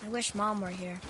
I wish Mom were here.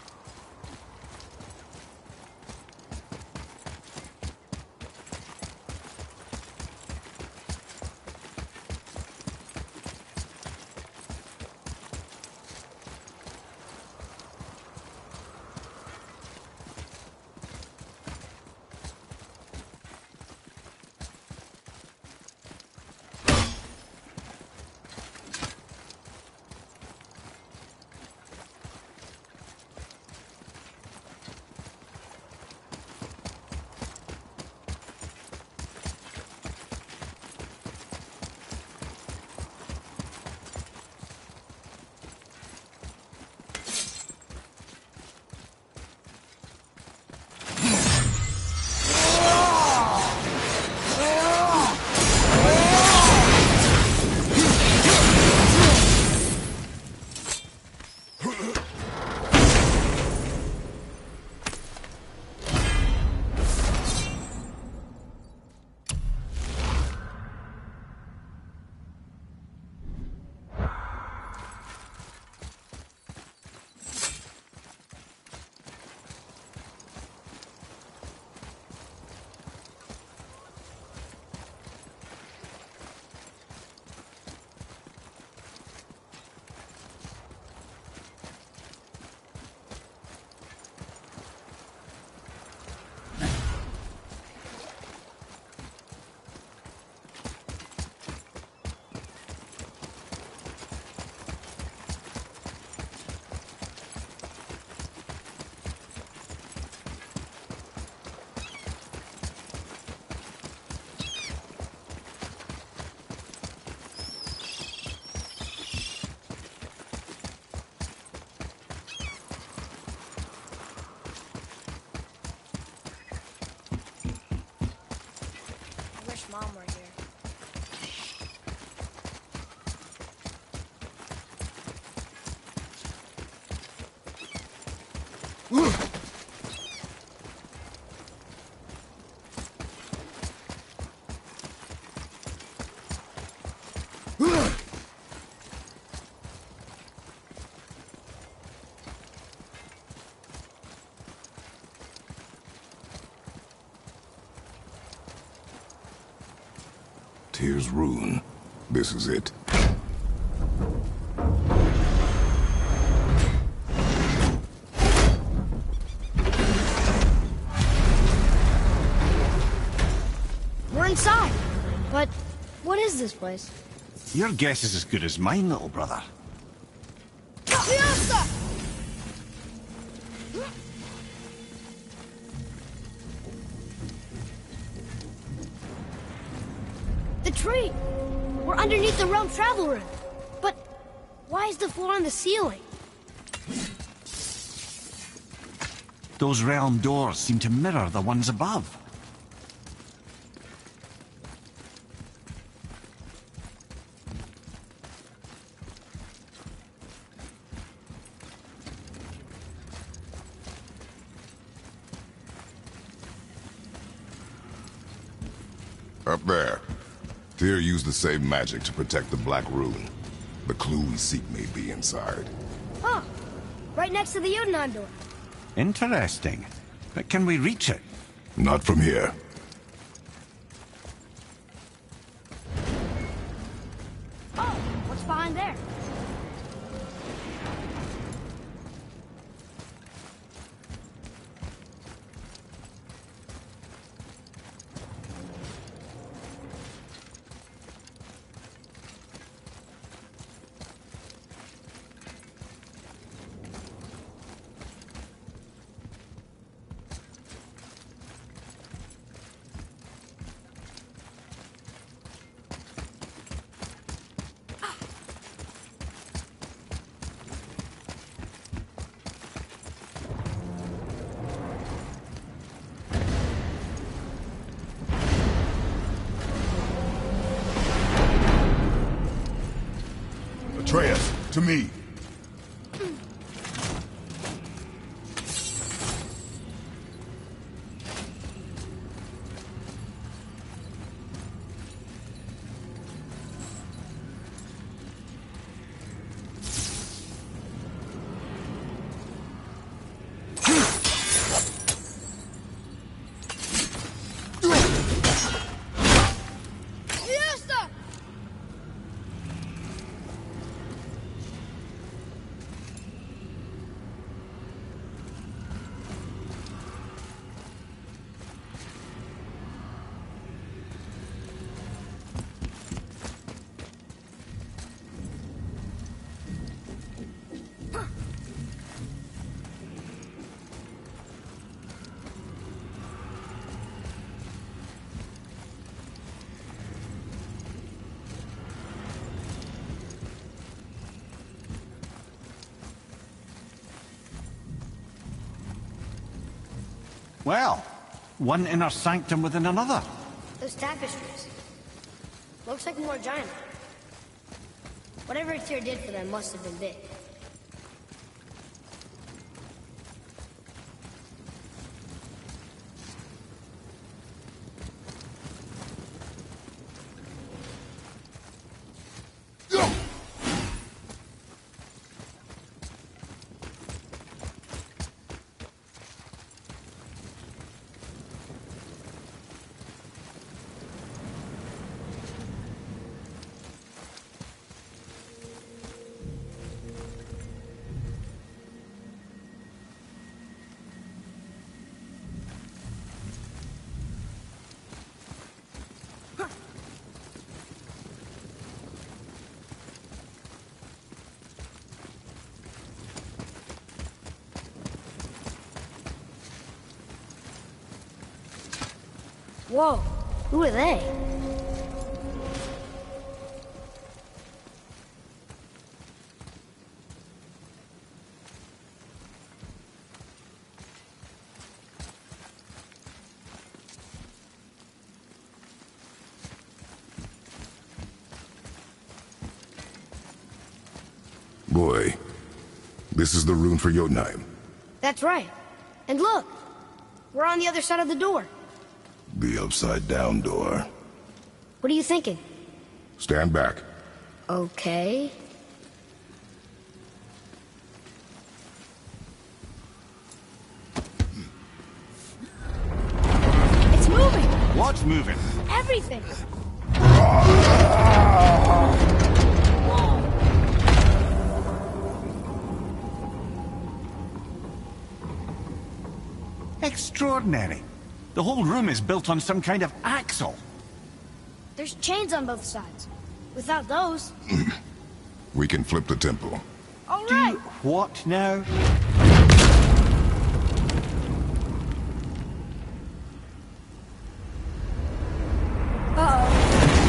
Mom were here. Tyr's Ruin. This is it. We're inside. But what is this place? Your guess is as good as mine, little brother. The tree! We're underneath the realm travel room. But why is the floor on the ceiling? Those realm doors seem to mirror the ones above. Up there. Tyr used the same magic to protect the Black Rune. The clue we seek may be inside. Huh. Right next to the Jotunheim door. Interesting. But can we reach it? Not from here. Oh, what's behind there? Atreus, to me. Well, one inner sanctum within another. Those tapestries. Looks like more giant. Whatever Tyr did for them must have been big. Whoa, who are they? Boy, this is the rune for Jotunheim. That's right. And look, we're on the other side of the door. The upside-down door. What are you thinking? Stand back. Okay. It's moving! What's moving? Everything! Extraordinary. The whole room is built on some kind of axle. There's chains on both sides. Without those... We can flip the temple. All right! What now? Uh-oh.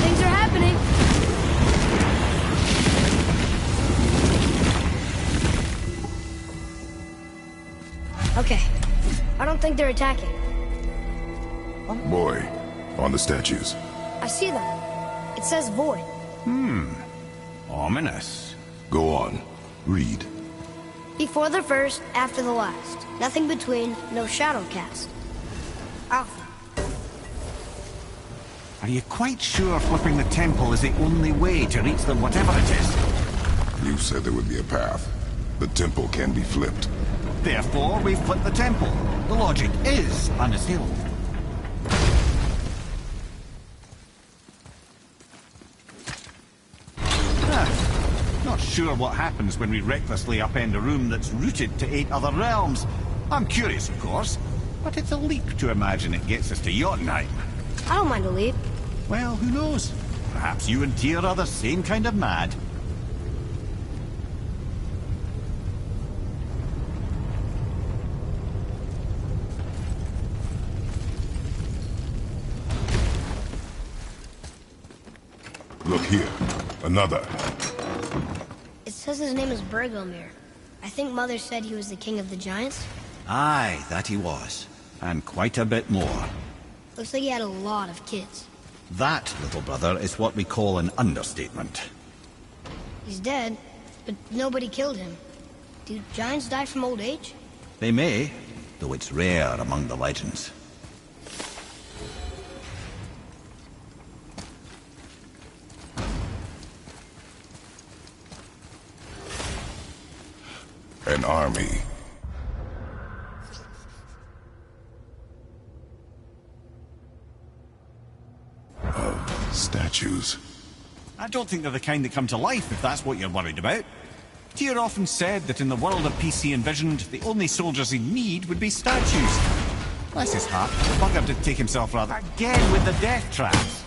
Things are happening. Okay. I don't think they're attacking. Boy, on the statues. I see them. It says void. Ominous. Go on. Read. Before the first, after the last. Nothing between, no shadow cast. Alpha. Are you quite sure flipping the temple is the only way to reach them, whatever it is? You said there would be a path. The temple can be flipped. Therefore, we flip the temple. The logic is unassailable. Not sure what happens when we recklessly upend a room that's rooted to 8 other realms. I'm curious, of course, but it's a leap to imagine it gets us to Jotunheim. I don't mind a leap. Well, who knows? Perhaps you and Tyr are the same kind of mad. Look here. Another. It says his name is Bergelmir. I think Mother said he was the king of the giants. Aye, that he was. And quite a bit more. Looks like he had a lot of kids. That, little brother, is what we call an understatement. He's dead, but nobody killed him. Do giants die from old age? They may, though it's rare among the legends. An army. Of statues. I don't think they're the kind that come to life, if that's what you're worried about. Tyr often said that in the world of peace he envisioned, the only soldiers he'd need would be statues. Bless his heart, the bugger did take himself rather again with the death traps.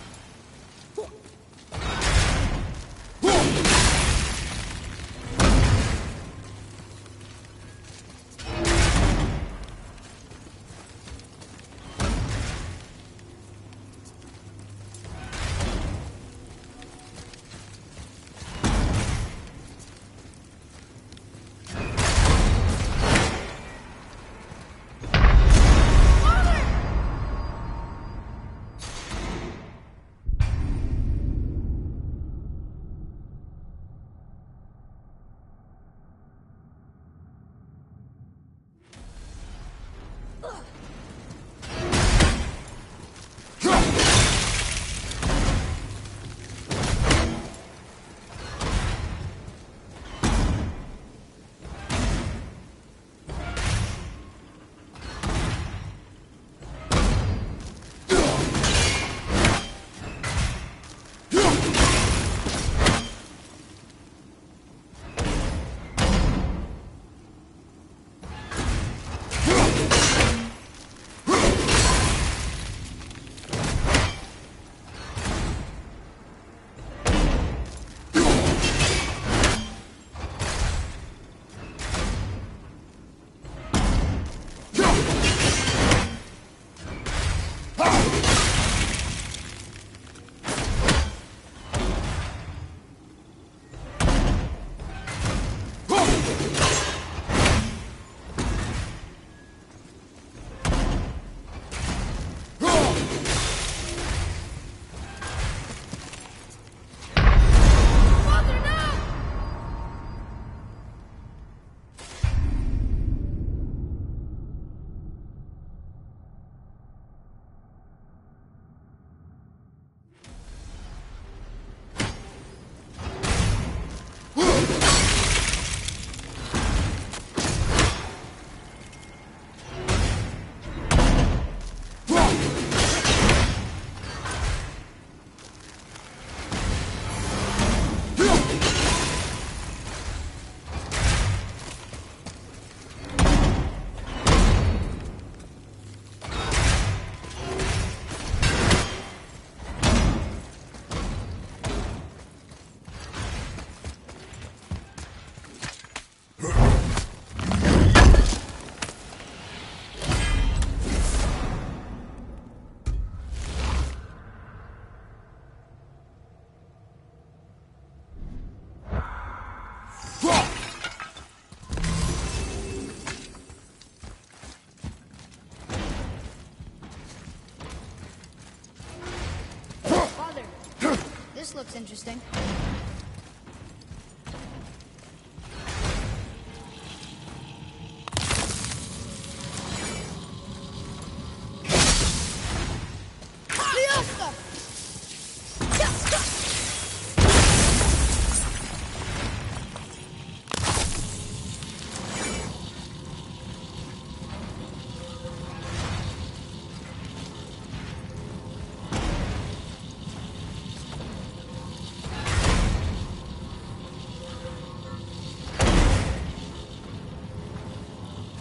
This looks interesting.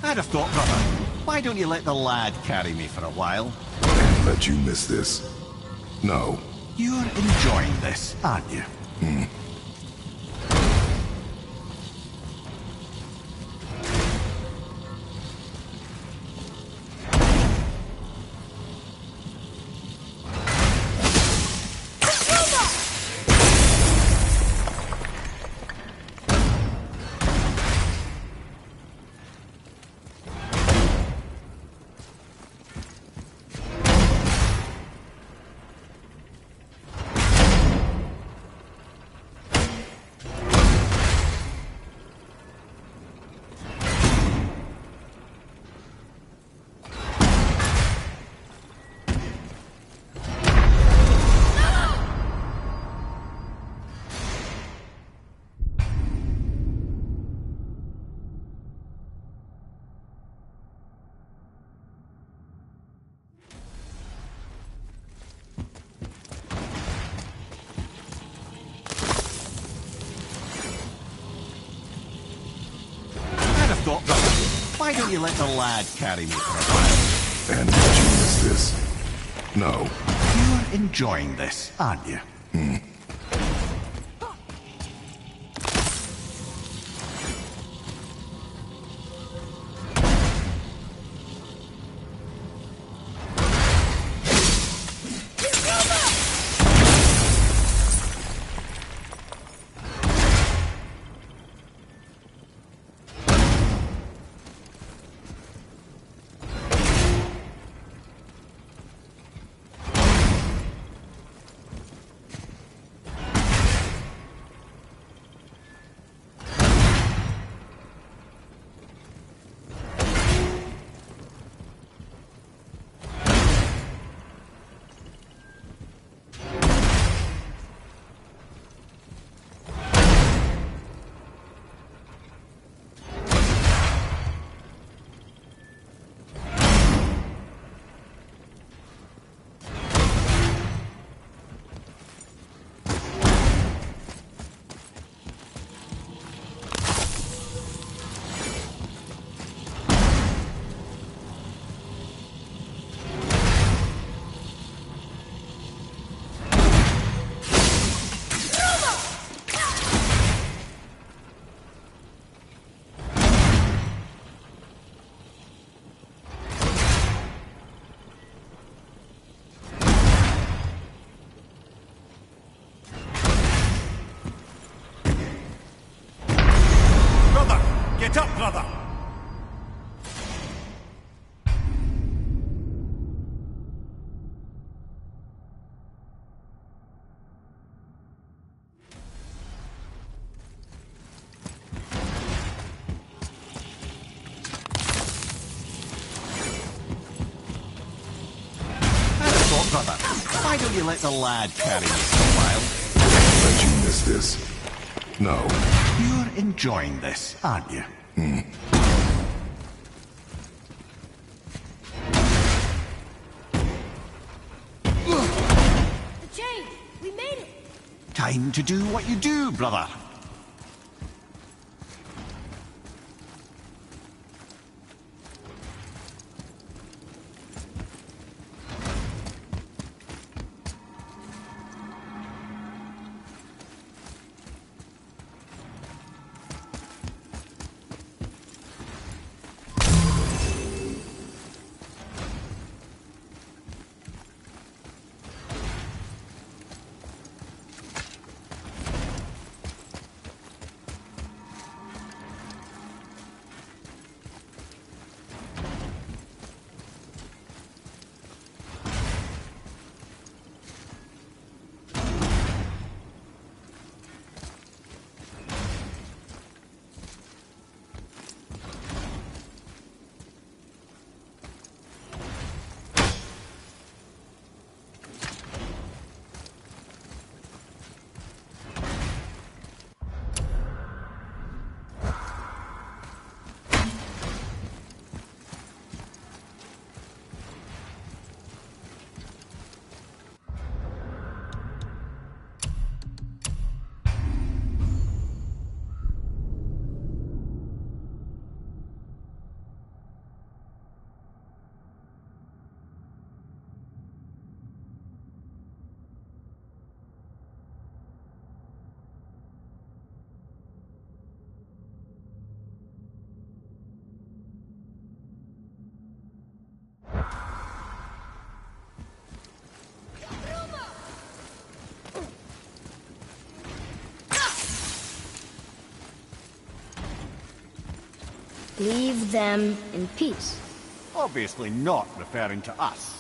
I'd have thought, brother, why don't you let the lad carry me for a while? Can't let you miss this. No. You're enjoying this, aren't you? Thought, brother, why don't you let the lad carry me for a while? And let you miss this. No. You're enjoying this, aren't you? Get up, brother! Brother, why don't you let the lad carry me for a while? Let you miss this. No. You're enjoying this, aren't you? The chain! We made it! Time to do what you do, brother. Leave them in peace. Obviously not referring to us.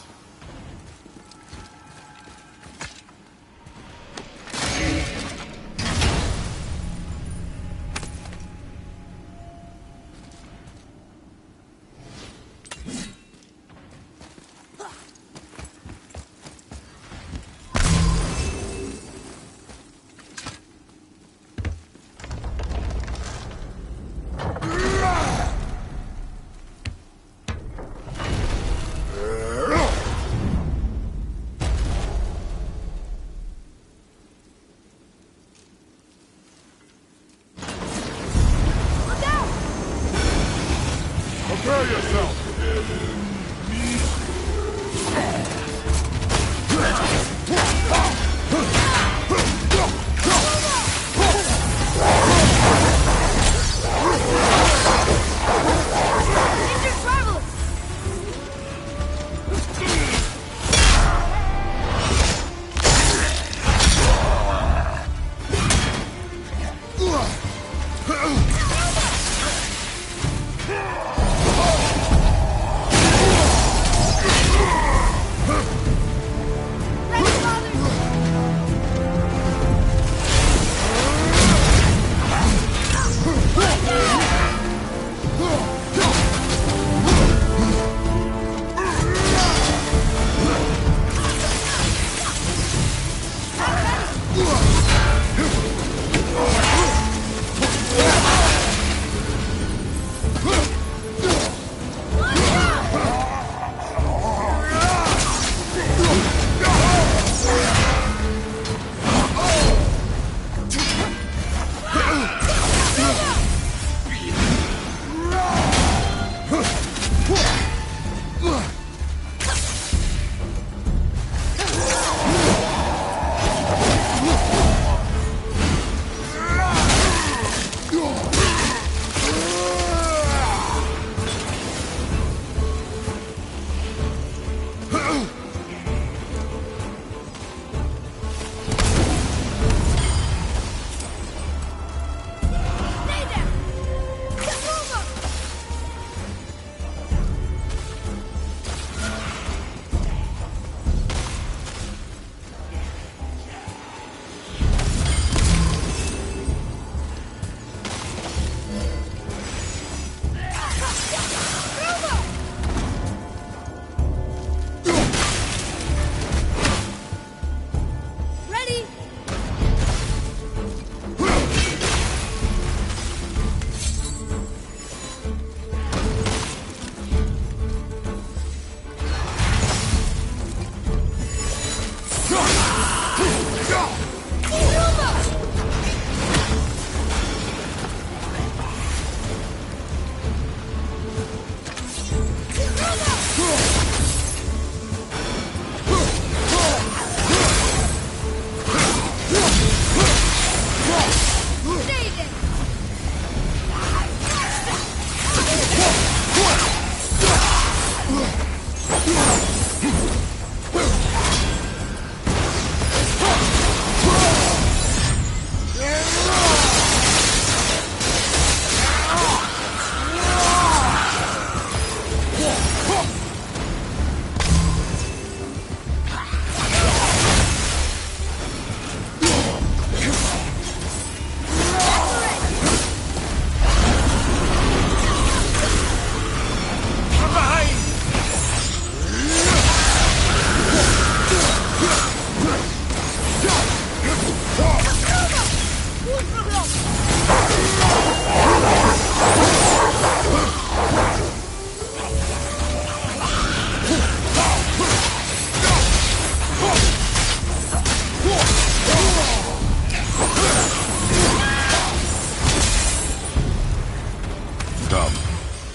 Prepare yourself!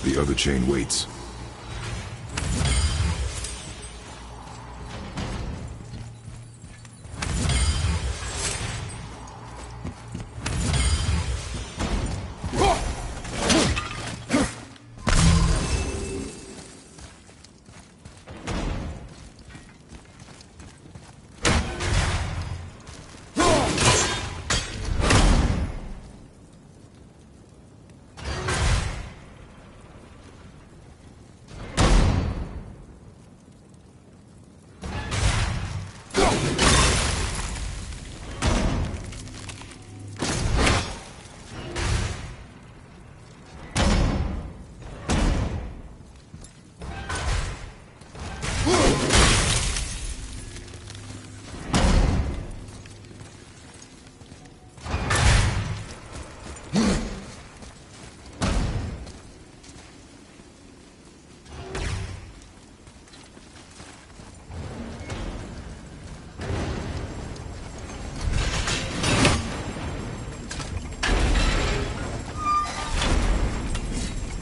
The other chain waits.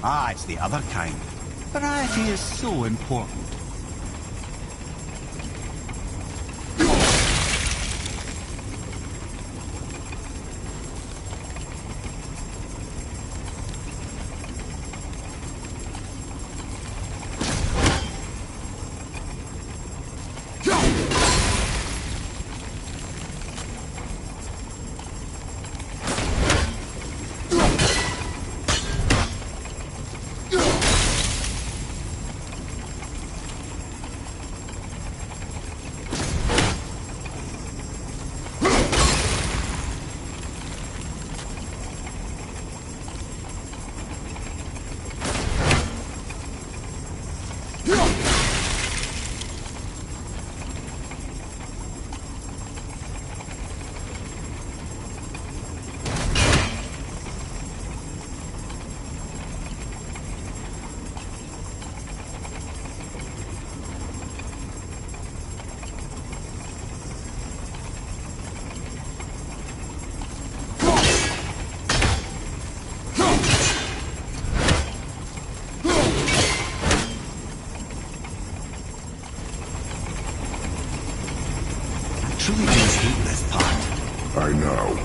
Ah, it's the other kind. Variety is so important. Truly do hate this part. I know.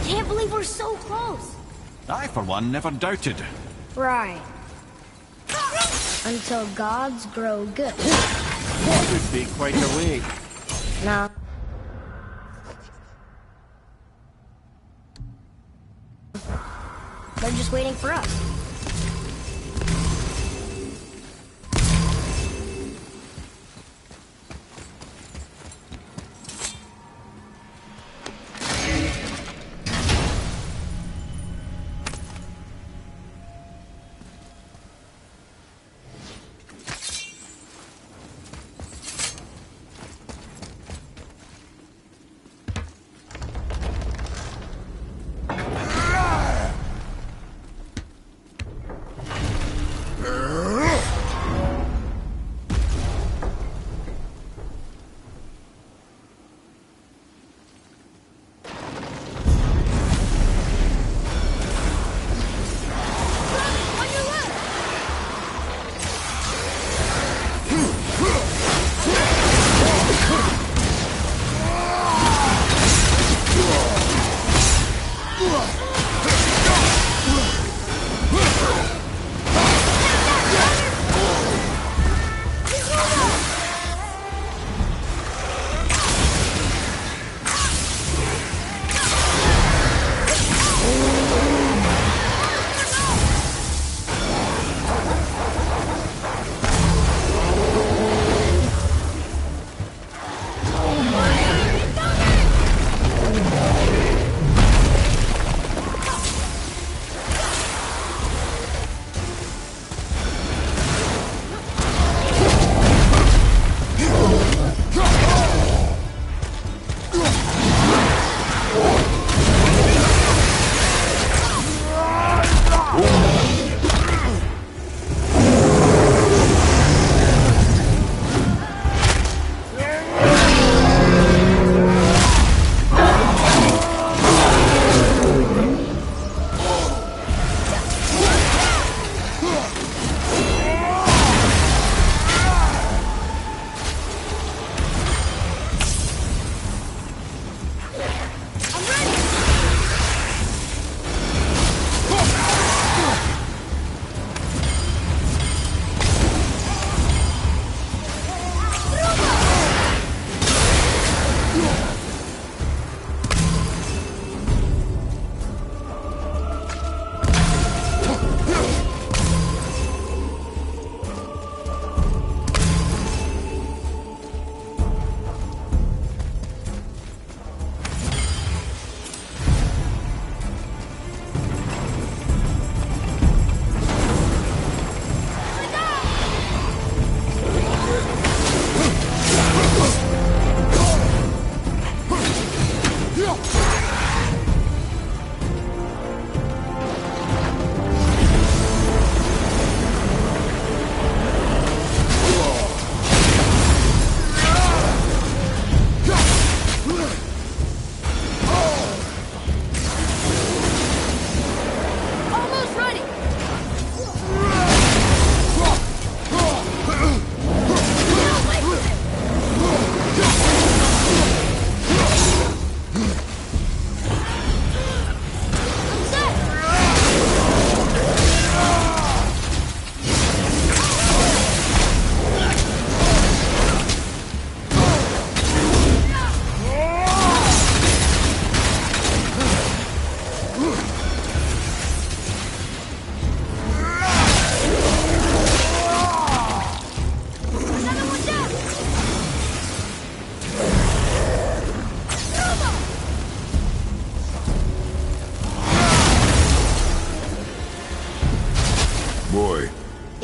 can't believe we're so close. I, for one, never doubted. Right. Until gods grow good. That would be quite a way. Nah. They're just waiting for us.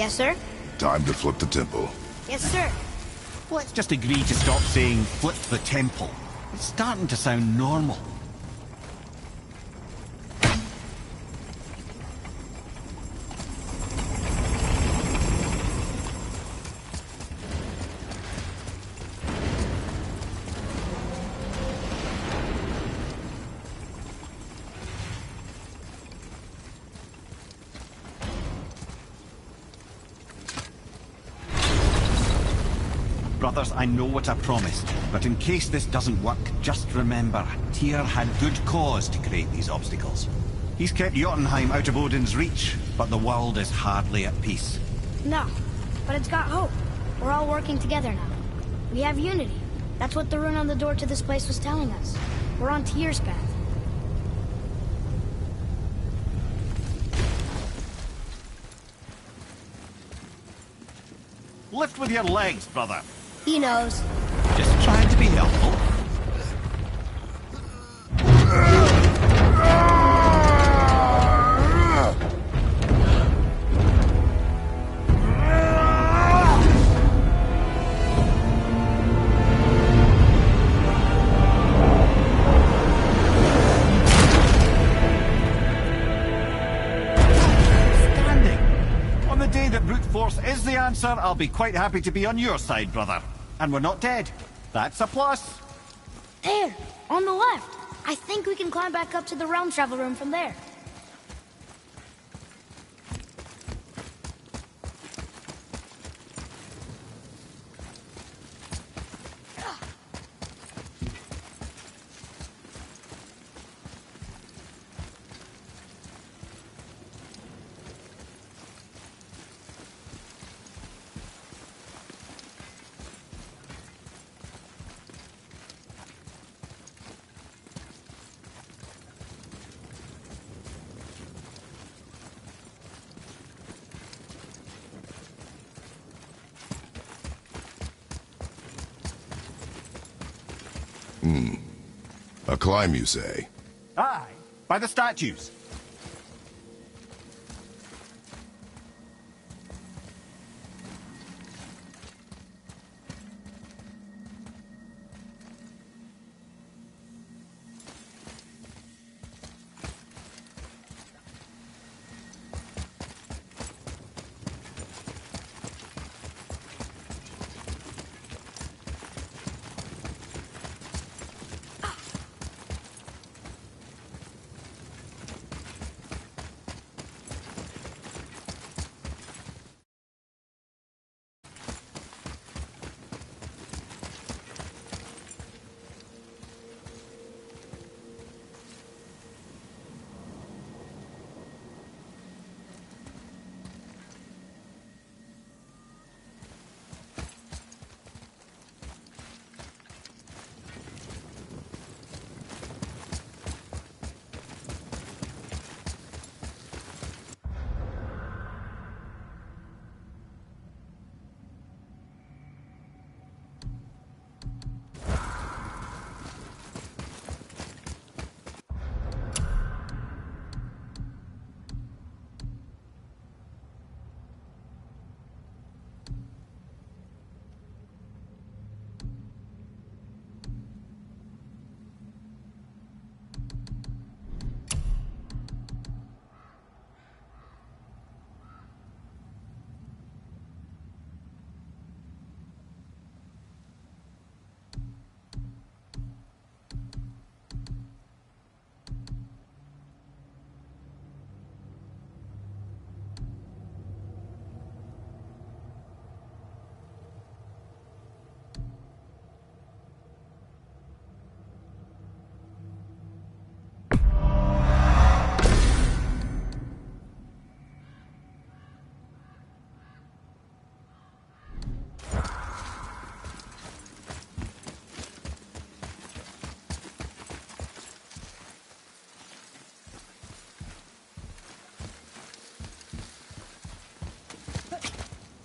Yes, sir? Time to flip the temple. Yes, sir. Let's just agree to stop saying flip the temple. It's starting to sound normal. brothers, I know what I promised. But in case this doesn't work, just remember, Tyr had good cause to create these obstacles. He's kept Jotunheim out of Odin's reach, but the world is hardly at peace. No, but it's got hope. We're all working together now. We have unity. That's what the rune on the door to this place was telling us. We're on Tyr's path. Lift with your legs, brother. He knows. Just trying to be helpful. Is the answer, I'll be quite happy to be on your side, brother. And we're not dead. That's a plus. There, on the left. I think we can climb back up to the realm travel room from there. A climb, you say? Aye, by the statues.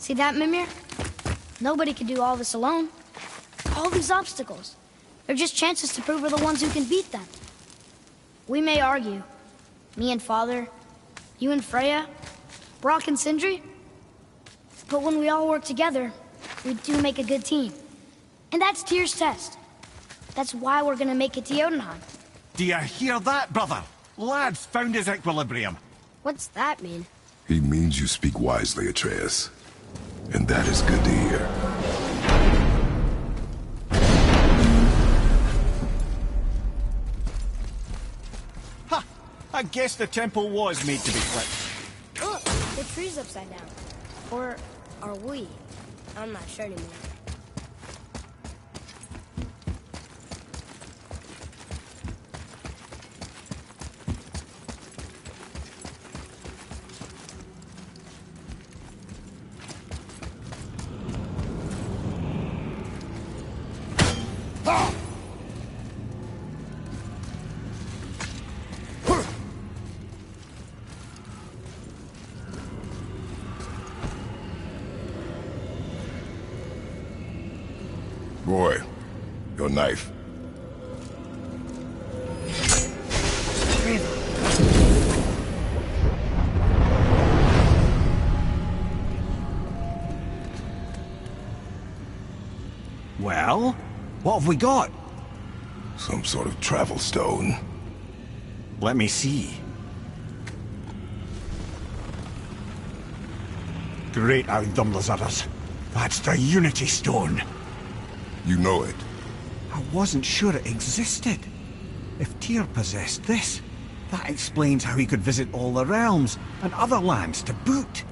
See that, Mimir? Nobody can do all this alone. All these obstacles. They're just chances to prove we're the ones who can beat them. We may argue. Me and Father, you and Freya, Brock and Sindri. But when we all work together, we do make a good team. And that's Tyr's test. That's why we're gonna make it to Jotunheim. Do you hear that, brother? Lad's found his equilibrium. What's that mean? He means you speak wisely, Atreus. And that is good to hear. Ha! I guess the temple was made to be flipped. Look, the tree's upside down. Or are we? I'm not sure anymore. Boy, your knife. Well, what have we got? Some sort of travel stone. Let me see. Great Audumlazaras. That's the Unity Stone. You know it. I wasn't sure it existed. If Tyr possessed this, that explains how he could visit all the realms and other lands to boot.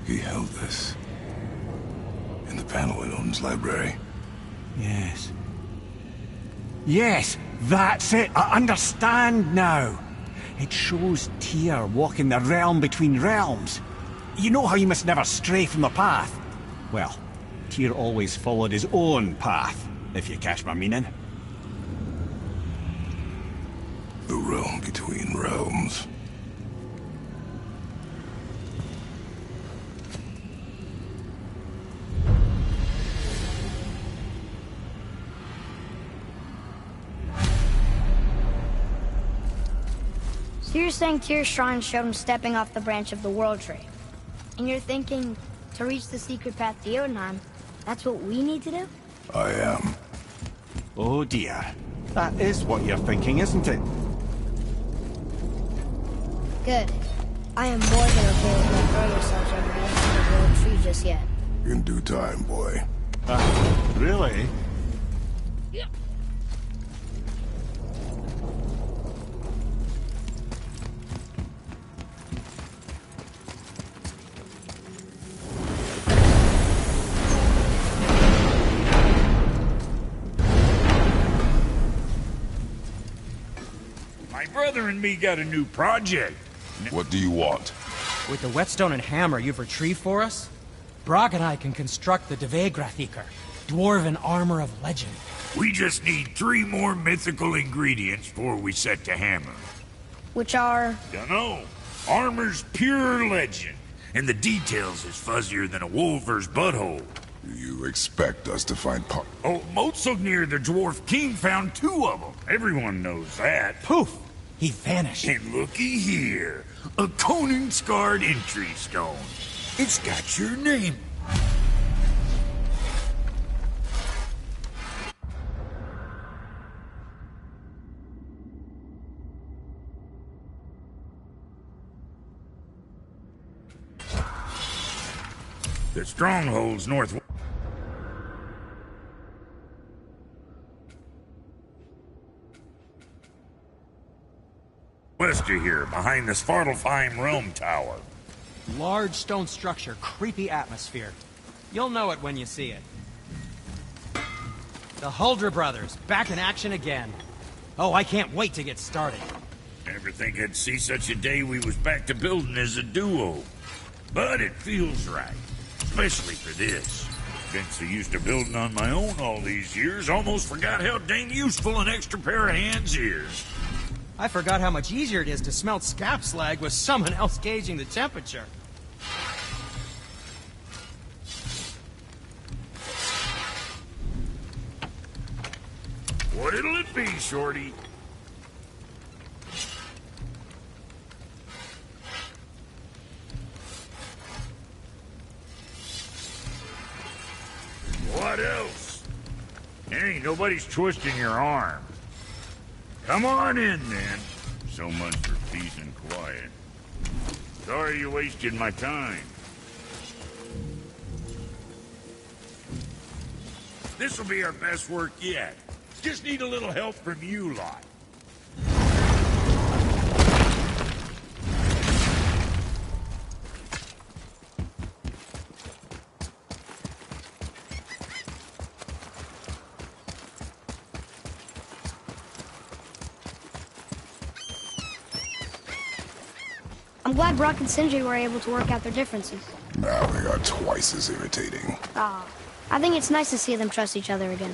He held this. In the panel in Odin's library. Yes. Yes, that's it. I understand now. It shows Tyr walking the realm between realms. You know how you must never stray from the path? Well, Tyr always followed his own path, if you catch my meaning. The realm between realms. So you're saying Tyr's shrine showed him stepping off the branch of the World Tree. And you're thinking, to reach the secret path to Jotunheim, that's what we need to do? I am. Oh dear. That is what you're thinking, isn't it? Good. I am more than okay with not throwing yourselves over the edge of the World Tree just yet. In due time, boy. Really? My brother and me got a new project. What do you want? With the whetstone and hammer you've retrieved for us, Brok and I can construct the Dvegrathikar, dwarven armor of legend. We just need 3 more mythical ingredients before we set to hammer. Which are... Dunno. Armor's pure legend, and the details is fuzzier than a wolver's butthole. You expect us to find part? Oh, Motsognir, the dwarf king, found 2 of them. Everyone knows that. Poof! He vanished. And looky here, a Conan-scarred entry stone. It's got your name. The stronghold's northwest. West of here, behind the Svartalfheim Realm Tower. Large stone structure, creepy atmosphere. You'll know it when you see it. The Huldra brothers, back in action again. Oh, I can't wait to get started. Never think I'd see such a day we was back to building as a duo. But it feels right, especially for this. Been so used to building on my own all these years, almost forgot how dang useful an extra pair of hands is. I forgot how much easier it is to smelt scap slag with someone else gauging the temperature. What'll it be, Shorty? What else? Hey, nobody's twisting your arm. Come on in, then. So much for peace and quiet. Sorry you wasted my time. This'll be our best work yet. Just need a little help from you lot. I'm glad Brock and Sindri were able to work out their differences. Now they are twice as irritating. Ah, I think it's nice to see them trust each other again.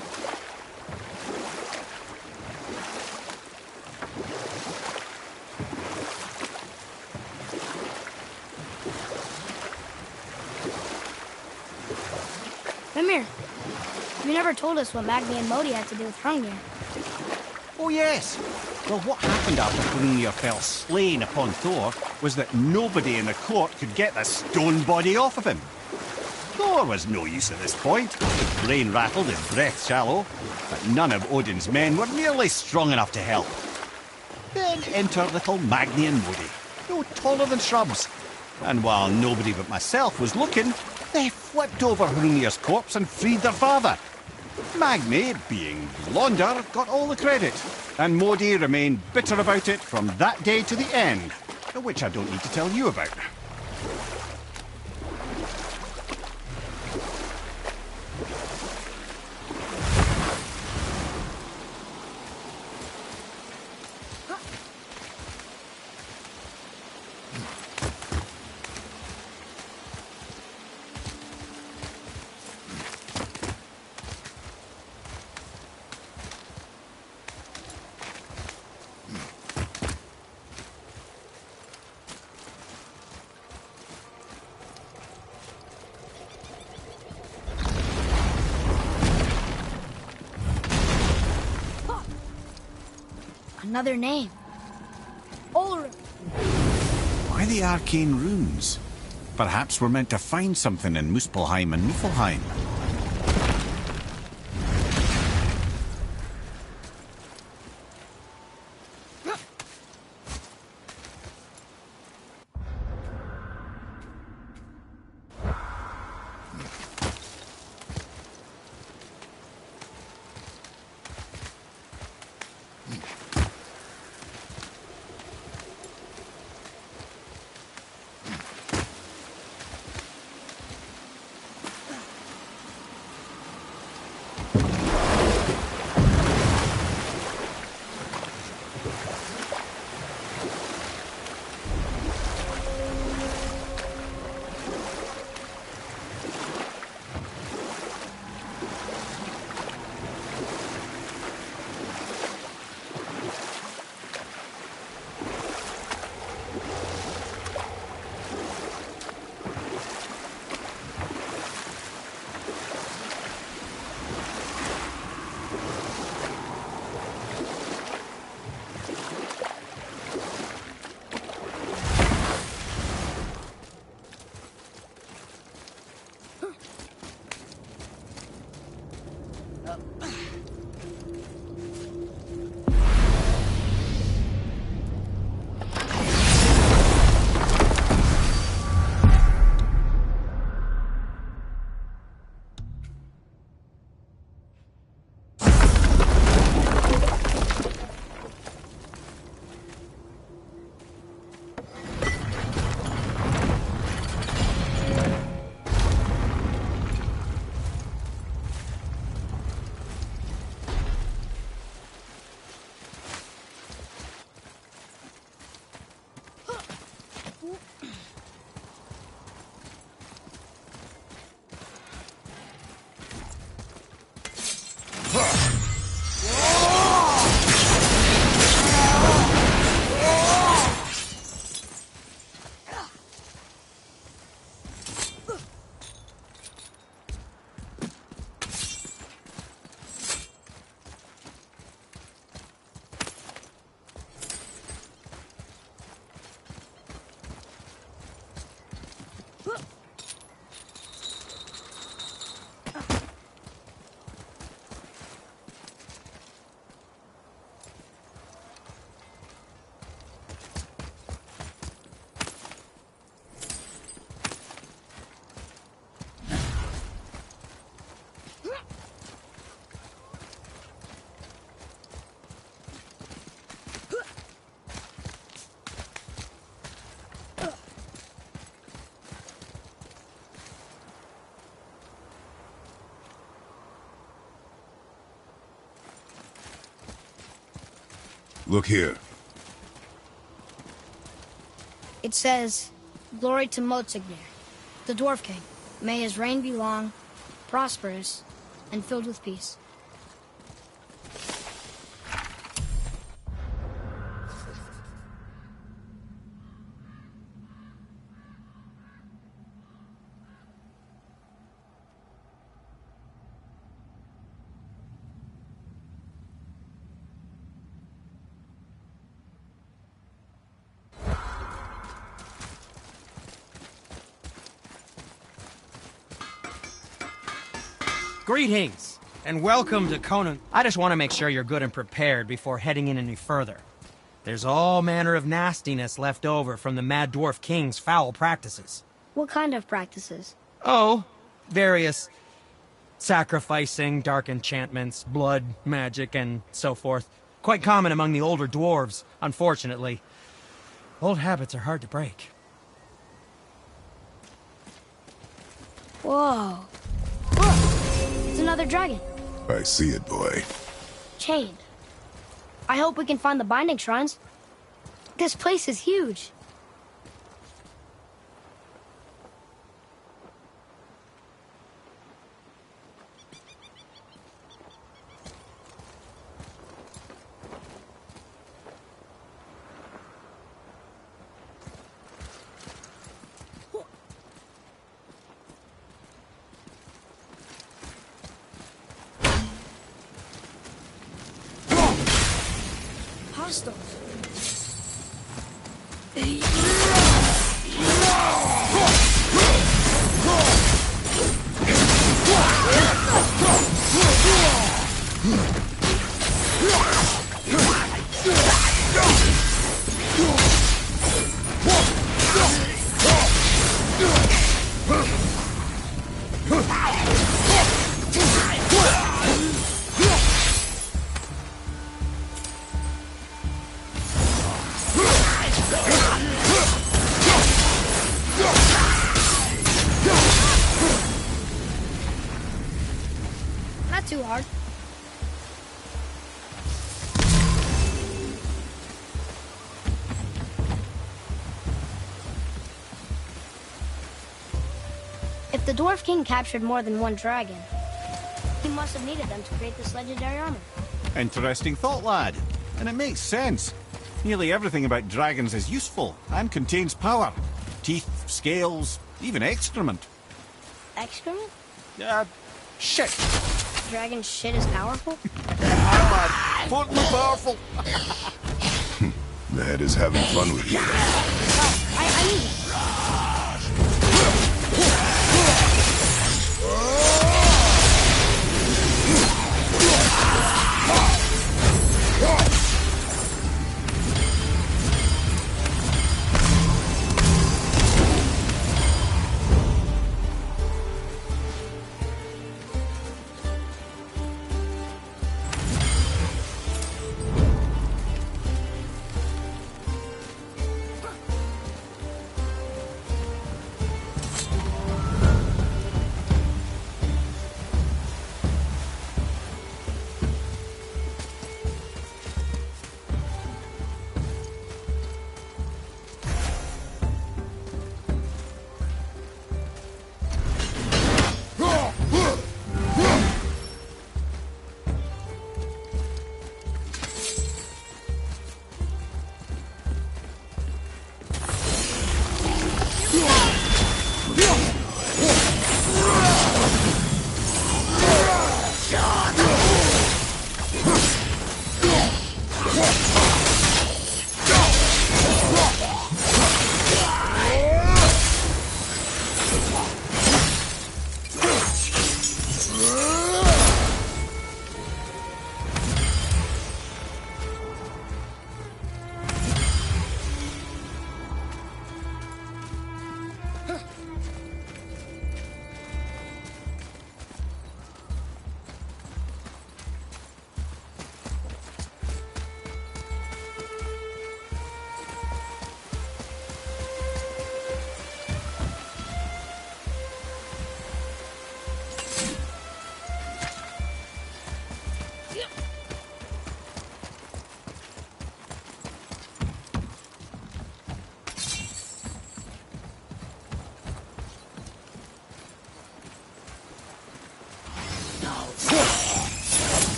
Come here. never told us what Magni and Modi had to do with Hrungnir. Oh, yes. Well, what happened after Hrungnir fell slain upon Thor was that nobody in the court could get the stone body off of him. Thor was no use at this point. His brain rattled, his breath shallow, but none of Odin's men were nearly strong enough to help. Then enter little Magni and Modi, no taller than shrubs. And while nobody but myself was looking, they flipped over Hrungnir's corpse and freed their father. Magni, being blonder, got all the credit, and Modi remained bitter about it from that day to the end, which I don't need to tell you about. Another name. Ulrich. Why the arcane runes? Perhaps we're meant to find something in Muspelheim and Niflheim. Look here. It says, "Glory to Motsignir, the Dwarf King. May his reign be long, prosperous, and filled with peace." Greetings, and welcome to Conan. I just want to make sure you're good and prepared before heading in any further. There's all manner of nastiness left over from the Mad Dwarf King's foul practices. What kind of practices? Oh, various sacrificing, dark enchantments, blood, magic, and so forth. Quite common among the older dwarves, unfortunately. Old habits are hard to break. Whoa. Look! It's another dragon. I see it, boy. Chained. I hope we can find the binding shrines. This place is huge. Hostiles. Not too hard. If the Dwarf King captured more than one dragon, he must have needed them to create this legendary armor. Interesting thought, lad. And it makes sense. Nearly everything about dragons is useful and contains power. Teeth, scales, even excrement. Excrement? Shit! Dragon shit is powerful? Totally powerful! The head is having fun with you. Oh, I need it.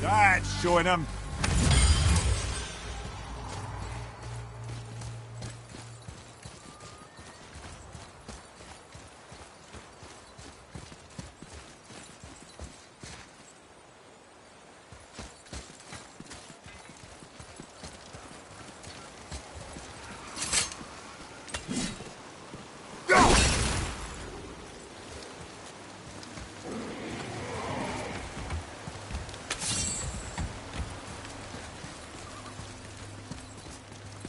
That's showing him.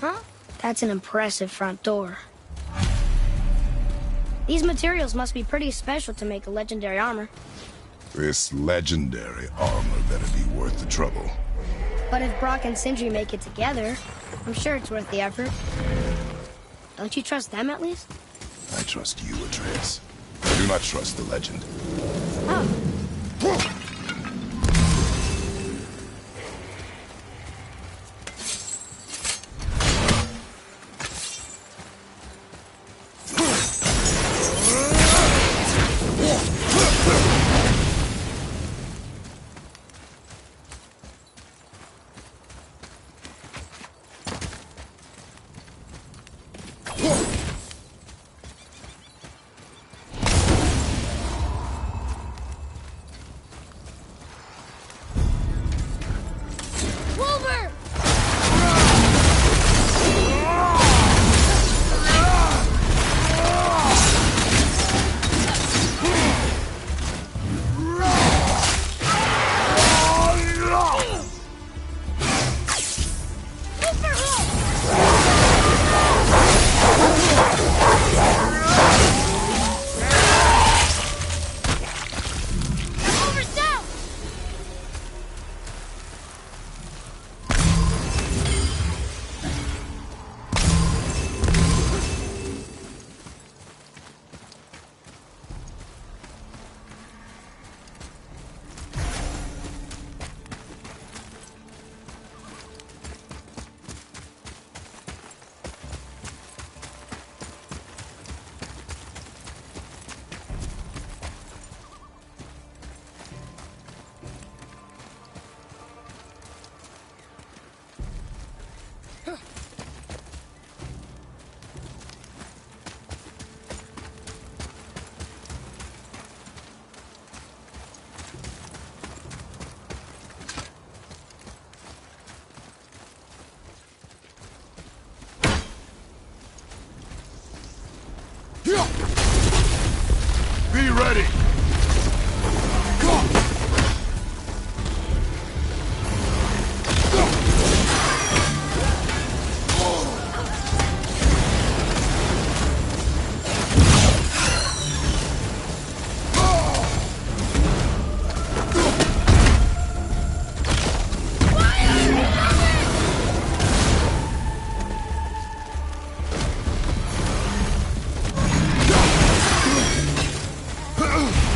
Huh? That's an impressive front door. These materials must be pretty special to make a legendary armor. This legendary armor better be worth the trouble. But if Brock and Sindri make it together, I'm sure it's worth the effort. Don't you trust them at least? I trust you, Atreus. I do not trust the legend. Oh. Wolver! Be ready! Ugh!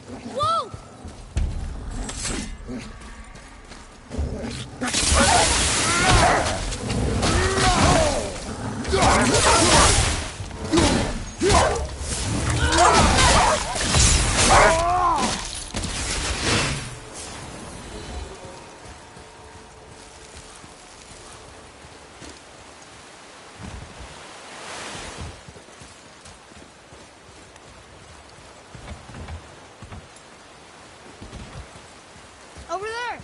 Whoa! Over there!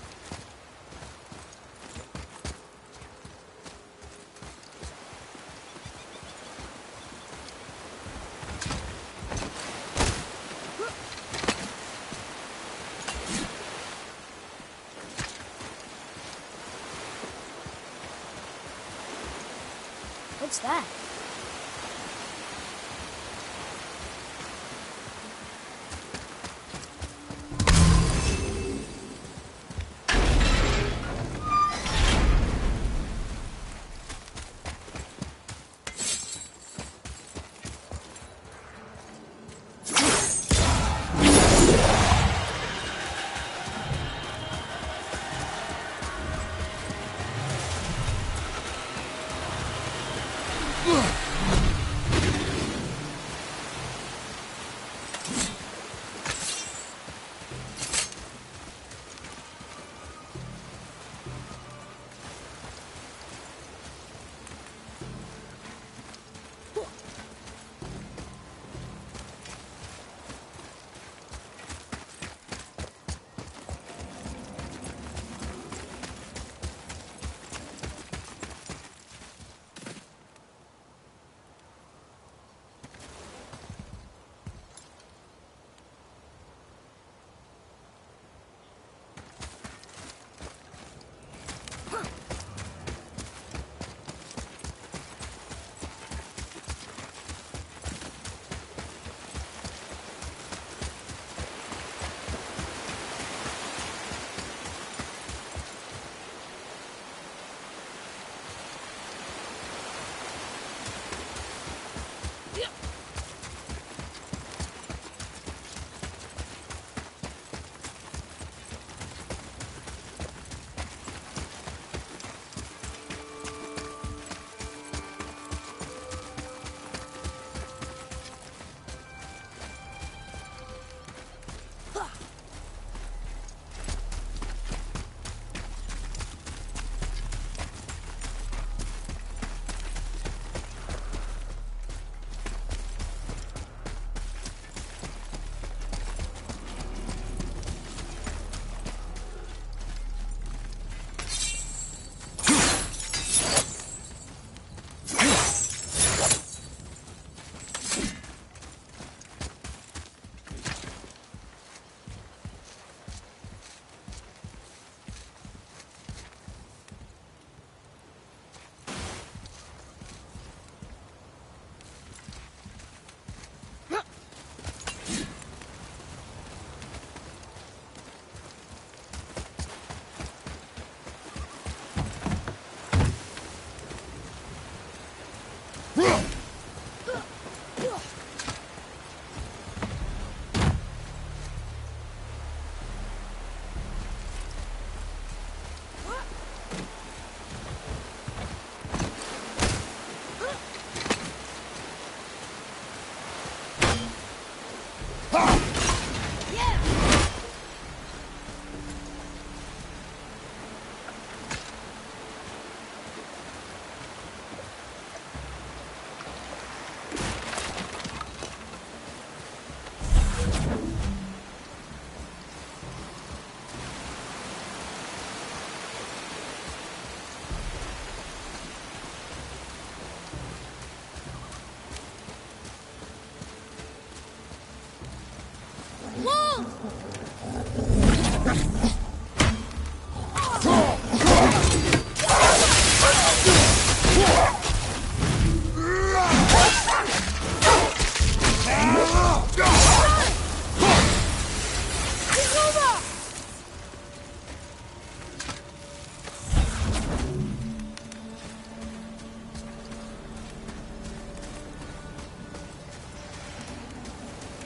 What's that?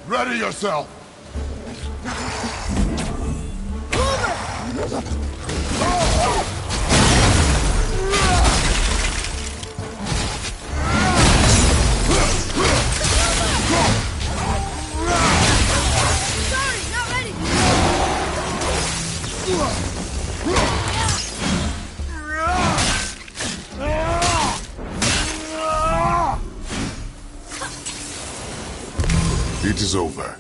Ready yourself! Sorry, not ready. It is over.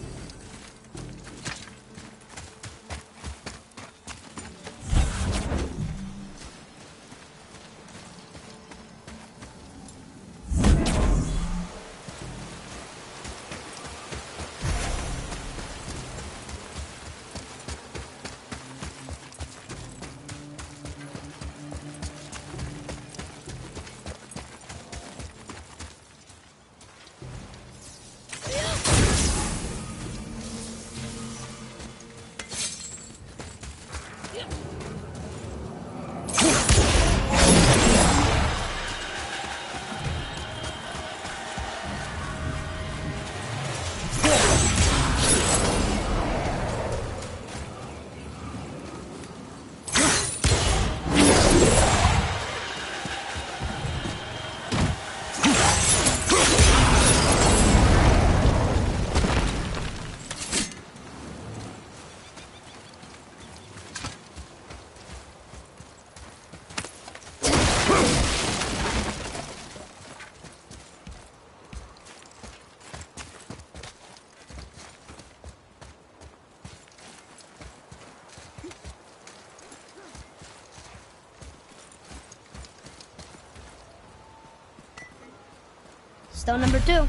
Stone number 2.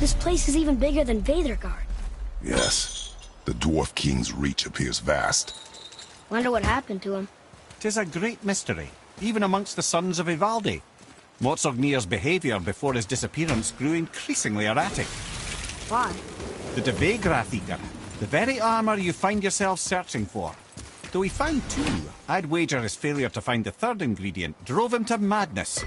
This place is even bigger than Vadergard. Yes. The Dwarf King's reach appears vast. Wonder what happened to him. 'Tis a great mystery, even amongst the sons of Ivaldi. Motsognir's behaviour before his disappearance grew increasingly erratic. Why? The Devegrath Eater, the very armour you find yourself searching for. Though he found 2, I'd wager his failure to find the 3rd ingredient drove him to madness.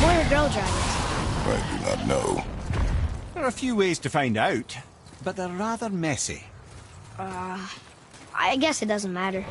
Boy or girl dragons? I do not know. There are a few ways to find out, but they're rather messy. I guess it doesn't matter.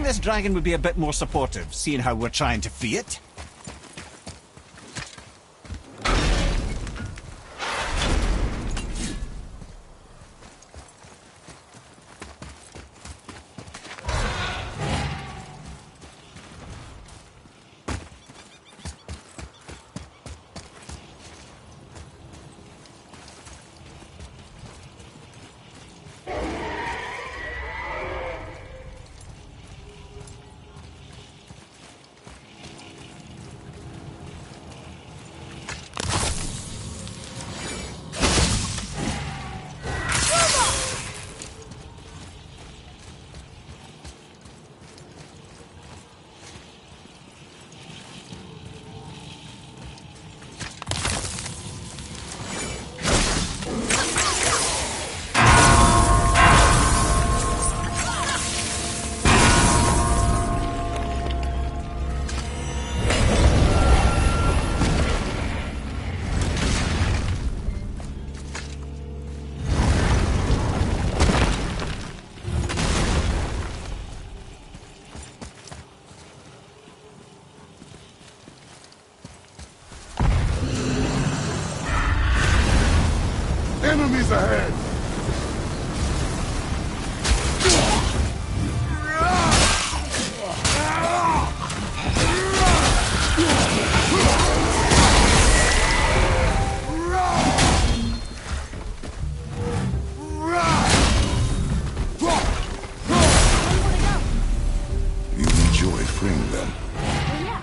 This dragon would be a bit more supportive, seeing how we're trying to free it. Enemies ahead! You enjoy freeing them. Well, yeah.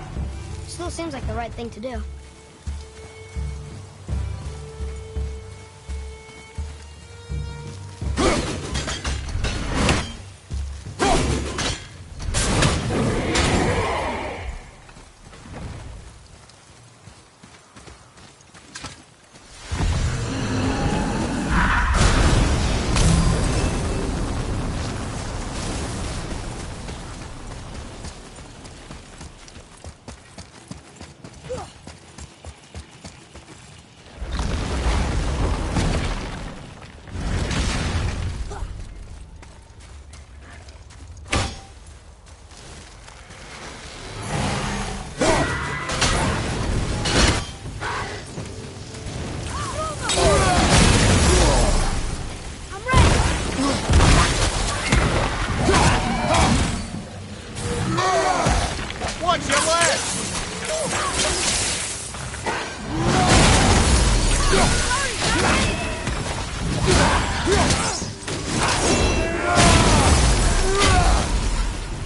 Still seems like the right thing to do.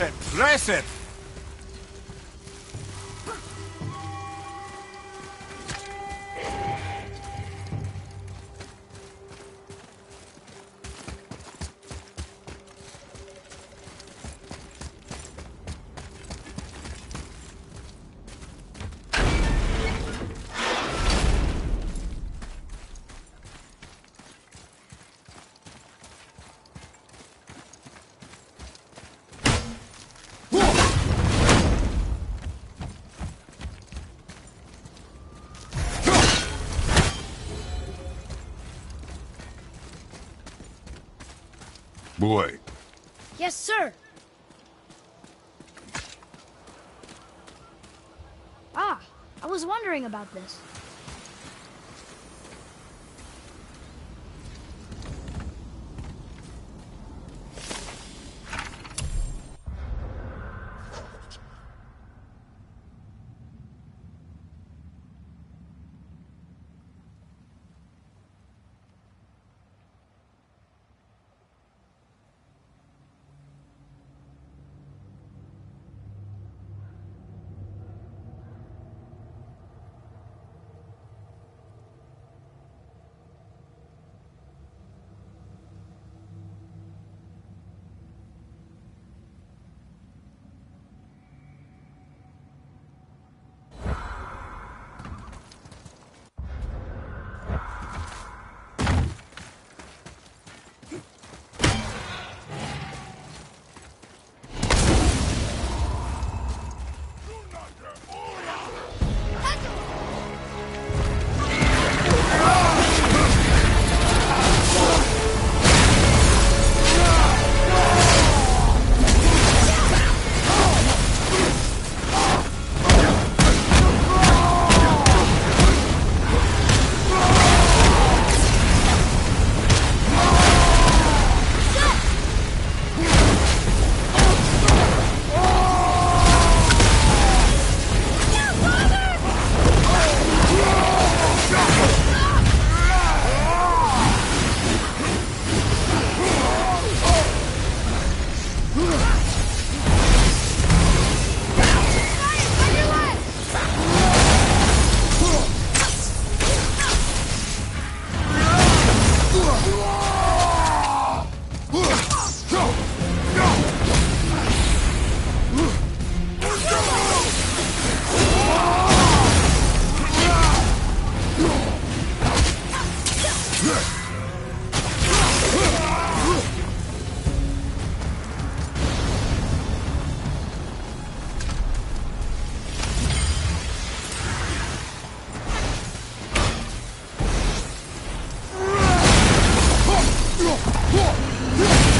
Impressive! Boy, Yes, sir. Ah, I was wondering about this.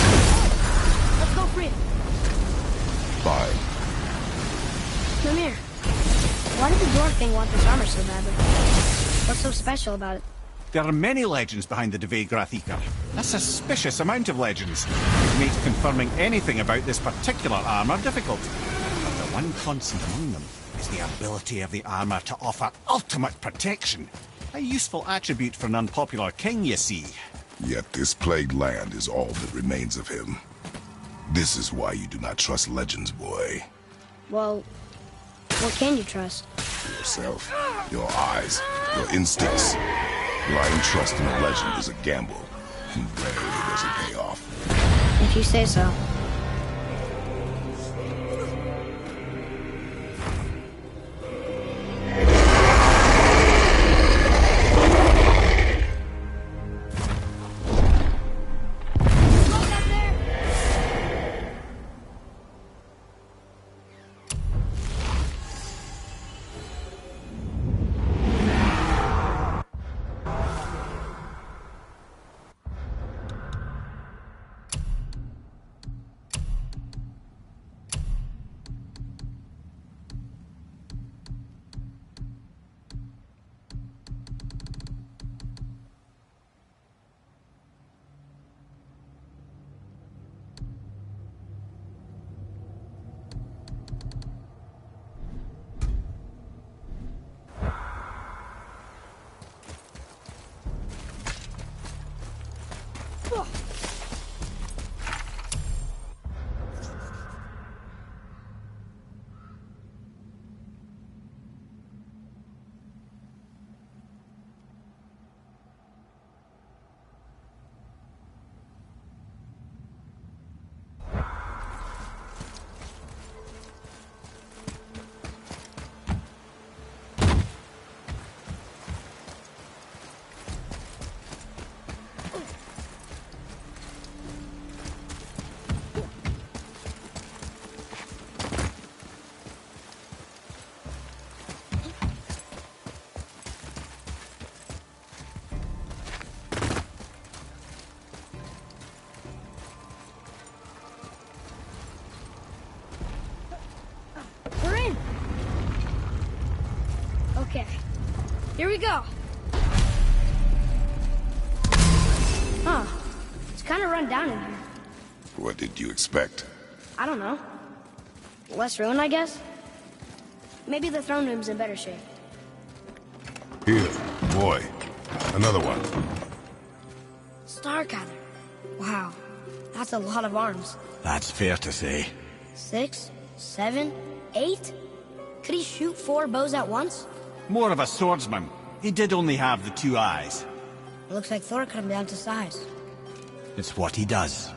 Let's go free. fine. Mimir, why did the dwarf king want this armor so badly? What's so special about it? There are many legends behind the Dve Grathikar. A suspicious amount of legends. It makes confirming anything about this particular armor difficult. But the one constant among them is the ability of the armor to offer ultimate protection. A useful attribute for an unpopular king, you see. Yet this plagued land is all that remains of him. This is why you do not trust legends, boy. Well, what can you trust? Yourself, your eyes, your instincts. Blind trust in a legend is a gamble, and rarely does it pay off. If you say so. Here we go. Huh. It's kind of run down in here. What did you expect? I don't know. Less ruin, I guess? Maybe the throne room's in better shape. Here, boy. Another one. Starkadder. Wow. That's a lot of arms. That's fair to say. 6, 7, 8? Could he shoot 4 bows at once? More of a swordsman. He did only have the 2 eyes. It looks like Thor cut him down to size. It's what he does.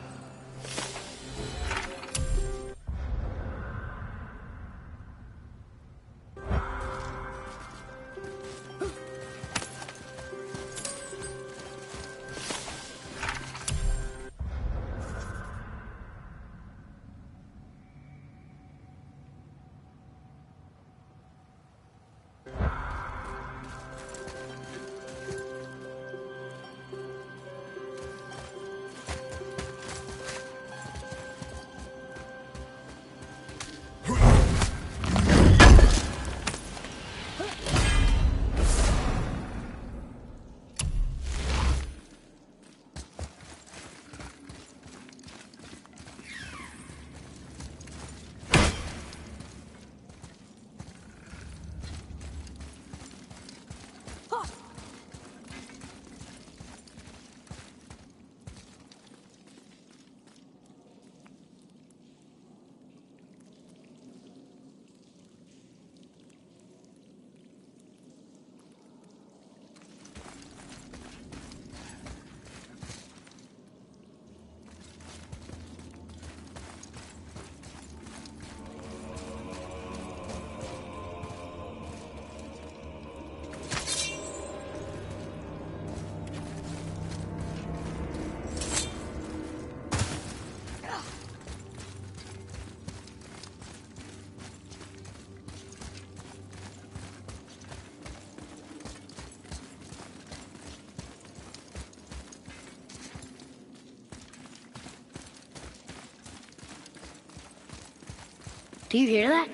Do you hear that?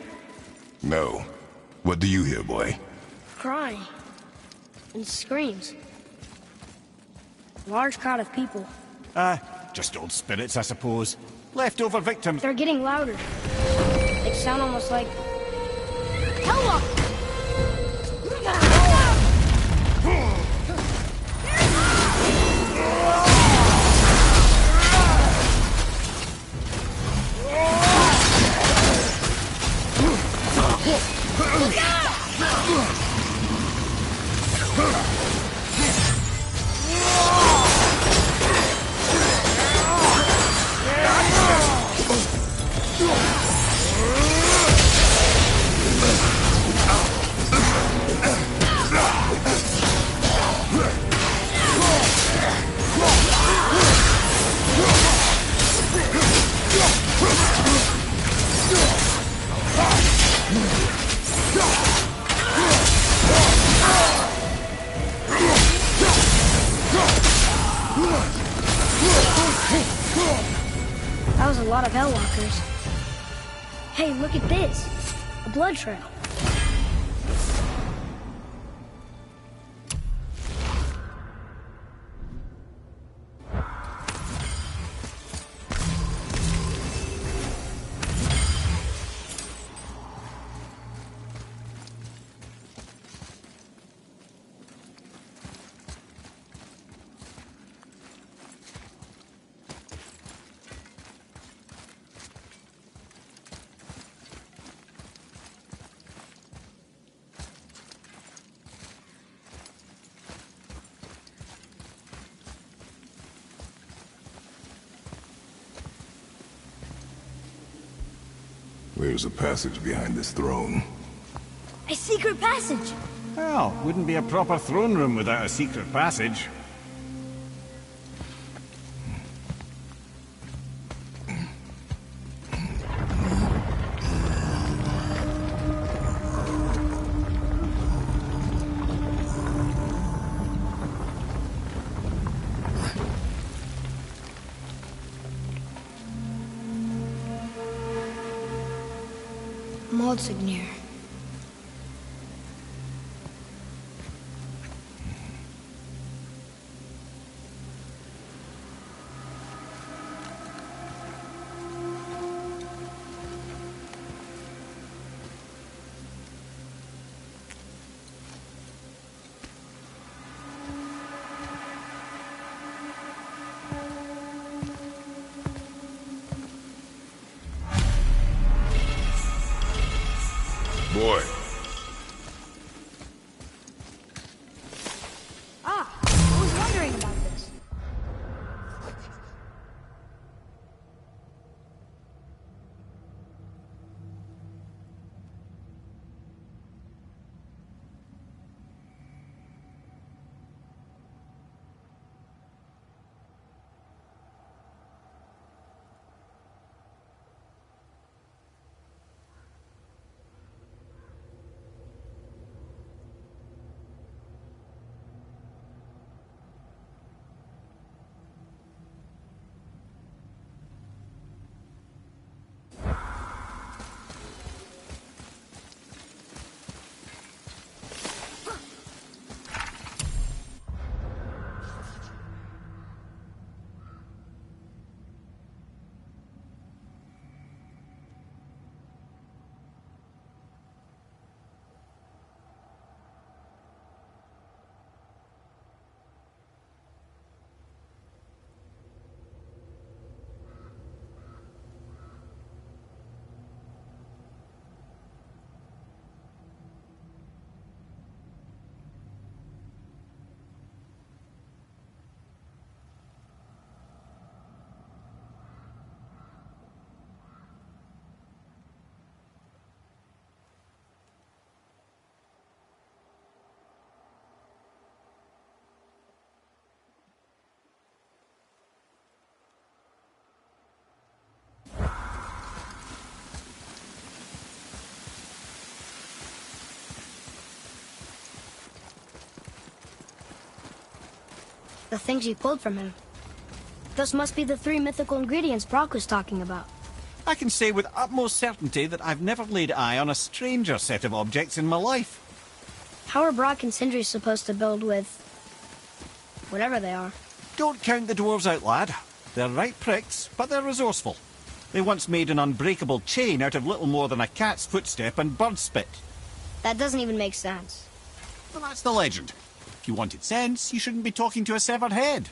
No. What do you hear, boy? Crying. And screams. Large crowd of people. Just old spirits, I suppose. Leftover victims. They're getting louder. They sound almost like... Hellwalkers! That was a lot of Hellwalkers. Hey, look at this. A blood trail. There's a passage behind this throne. A secret passage! Well, wouldn't be a proper throne room without a secret passage. Maldsignir. The things you pulled from him. Those must be the 3 mythical ingredients Brock was talking about. I can say with utmost certainty that I've never laid eye on a stranger set of objects in my life. How are Brock and Sindri supposed to build with... whatever they are? Don't count the dwarves out, lad. They're right pricks, but they're resourceful. They once made an unbreakable chain out of little more than a cat's footstep and bird spit. That doesn't even make sense. Well, that's the legend. If you wanted sense, you shouldn't be talking to a severed head.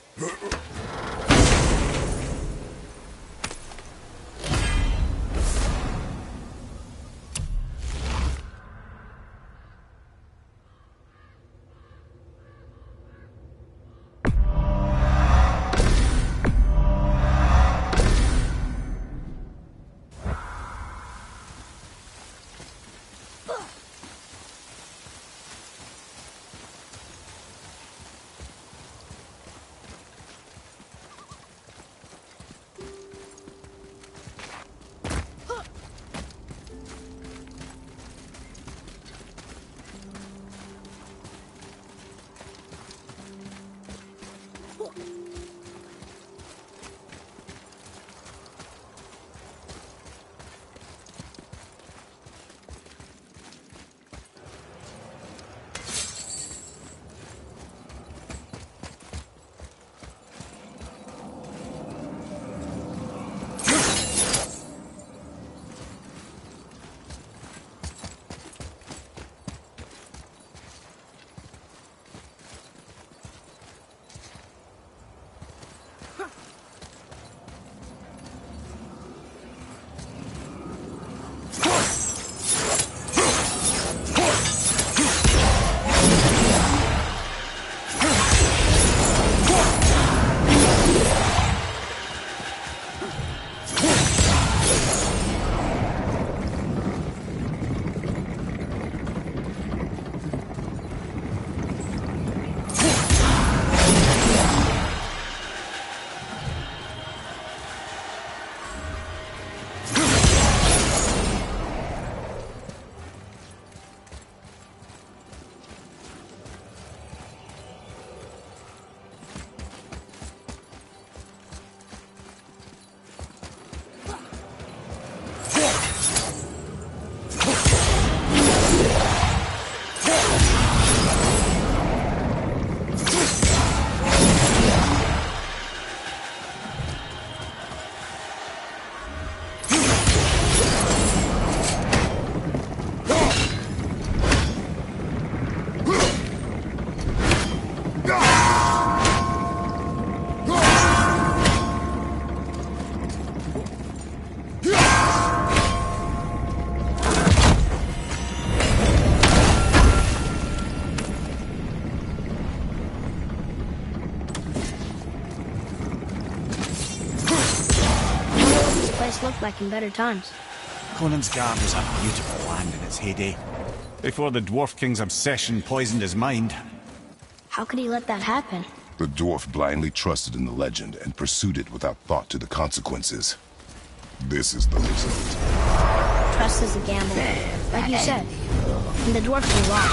Looked like in better times. Conan's Guard was a beautiful land in its heyday, before the Dwarf King's obsession poisoned his mind. How could he let that happen? The dwarf blindly trusted in the legend and pursued it without thought to the consequences. This is the result. Trust is a gamble, like you said. And the dwarfs were wrong.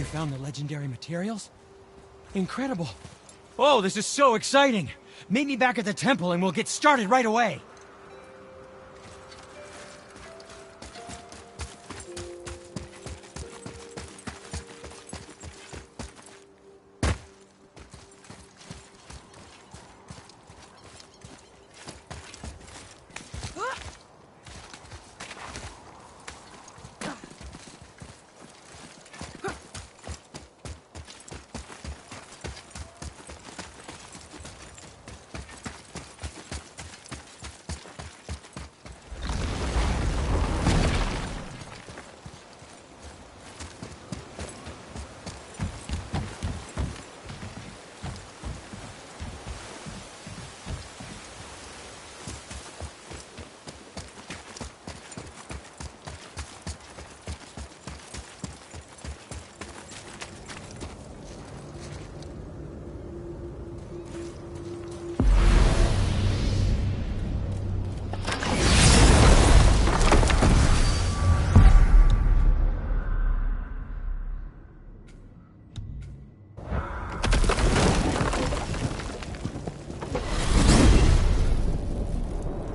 found the legendary materials? Incredible. Oh, this is so exciting! Meet me back at the temple and we'll get started right away!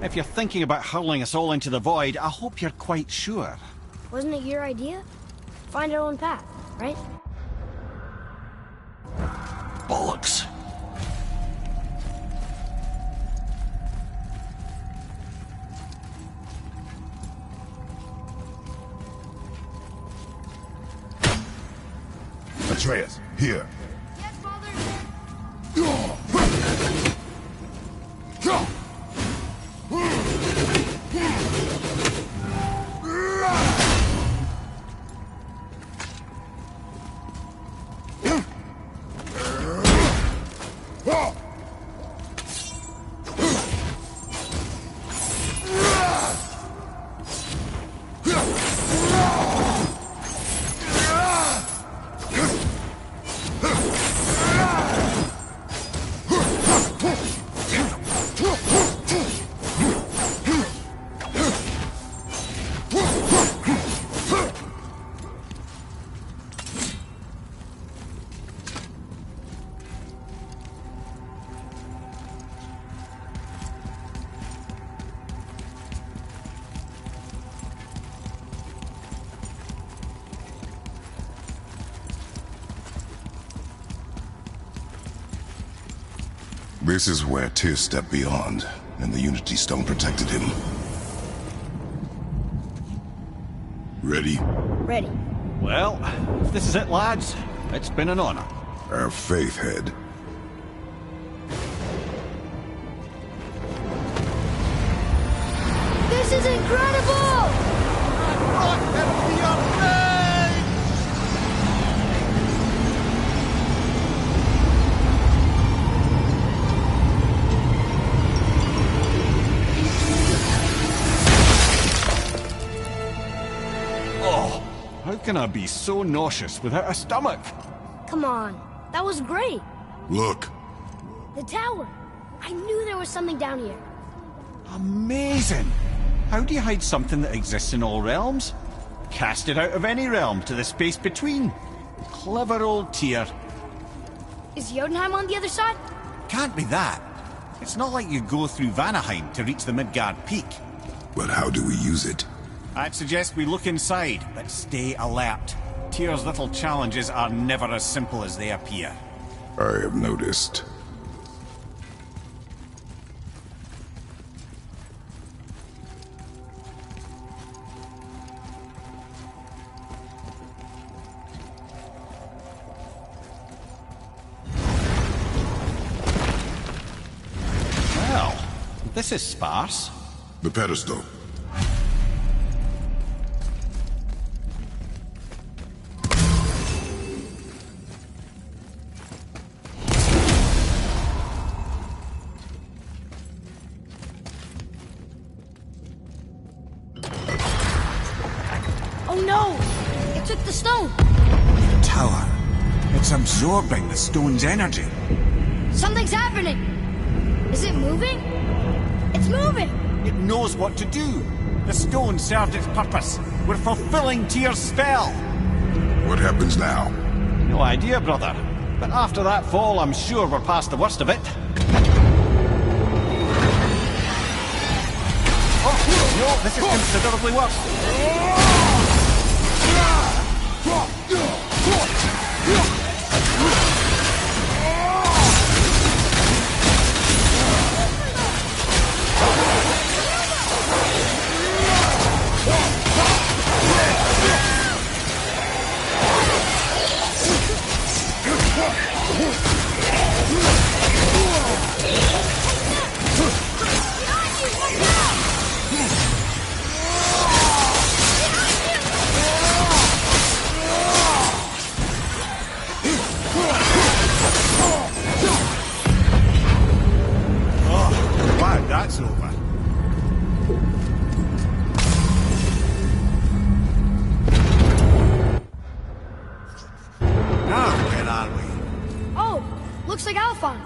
If you're thinking about hurling us all into the void, I hope you're quite sure. Wasn't it your idea? Find our own path, right? Bollocks. Atreus, here. Yes, Father. This is where Tyr stepped beyond, and the Unity Stone protected him. Ready? Ready. Well, if this is it, lads, it's been an honor. Our faith head. This is incredible! How can I be so nauseous without a stomach? Come on. That was great. Look. The tower. I knew there was something down here. Amazing! How do you hide something that exists in all realms? Cast it out of any realm to the space between. Clever old Tyr. Is Jotunheim on the other side? Can't be that. It's not like you go through Vanaheim to reach the Midgard Peak. But how do we use it? I'd suggest we look inside, but stay alert. Tyr's little challenges are never as simple as they appear. I have noticed. Well, this is sparse. The pedestal. Oh no! It took the stone! The tower. It's absorbing the stone's energy. Something's happening! Is it moving? It's moving! It knows what to do. The stone served its purpose. We're fulfilling Tyr's spell. What happens now? No idea, brother. But after that fall, I'm sure we're past the worst of it. Oh, no, this is considerably worse. Glad that's over. Now, where are we? Oh, looks like Alphon.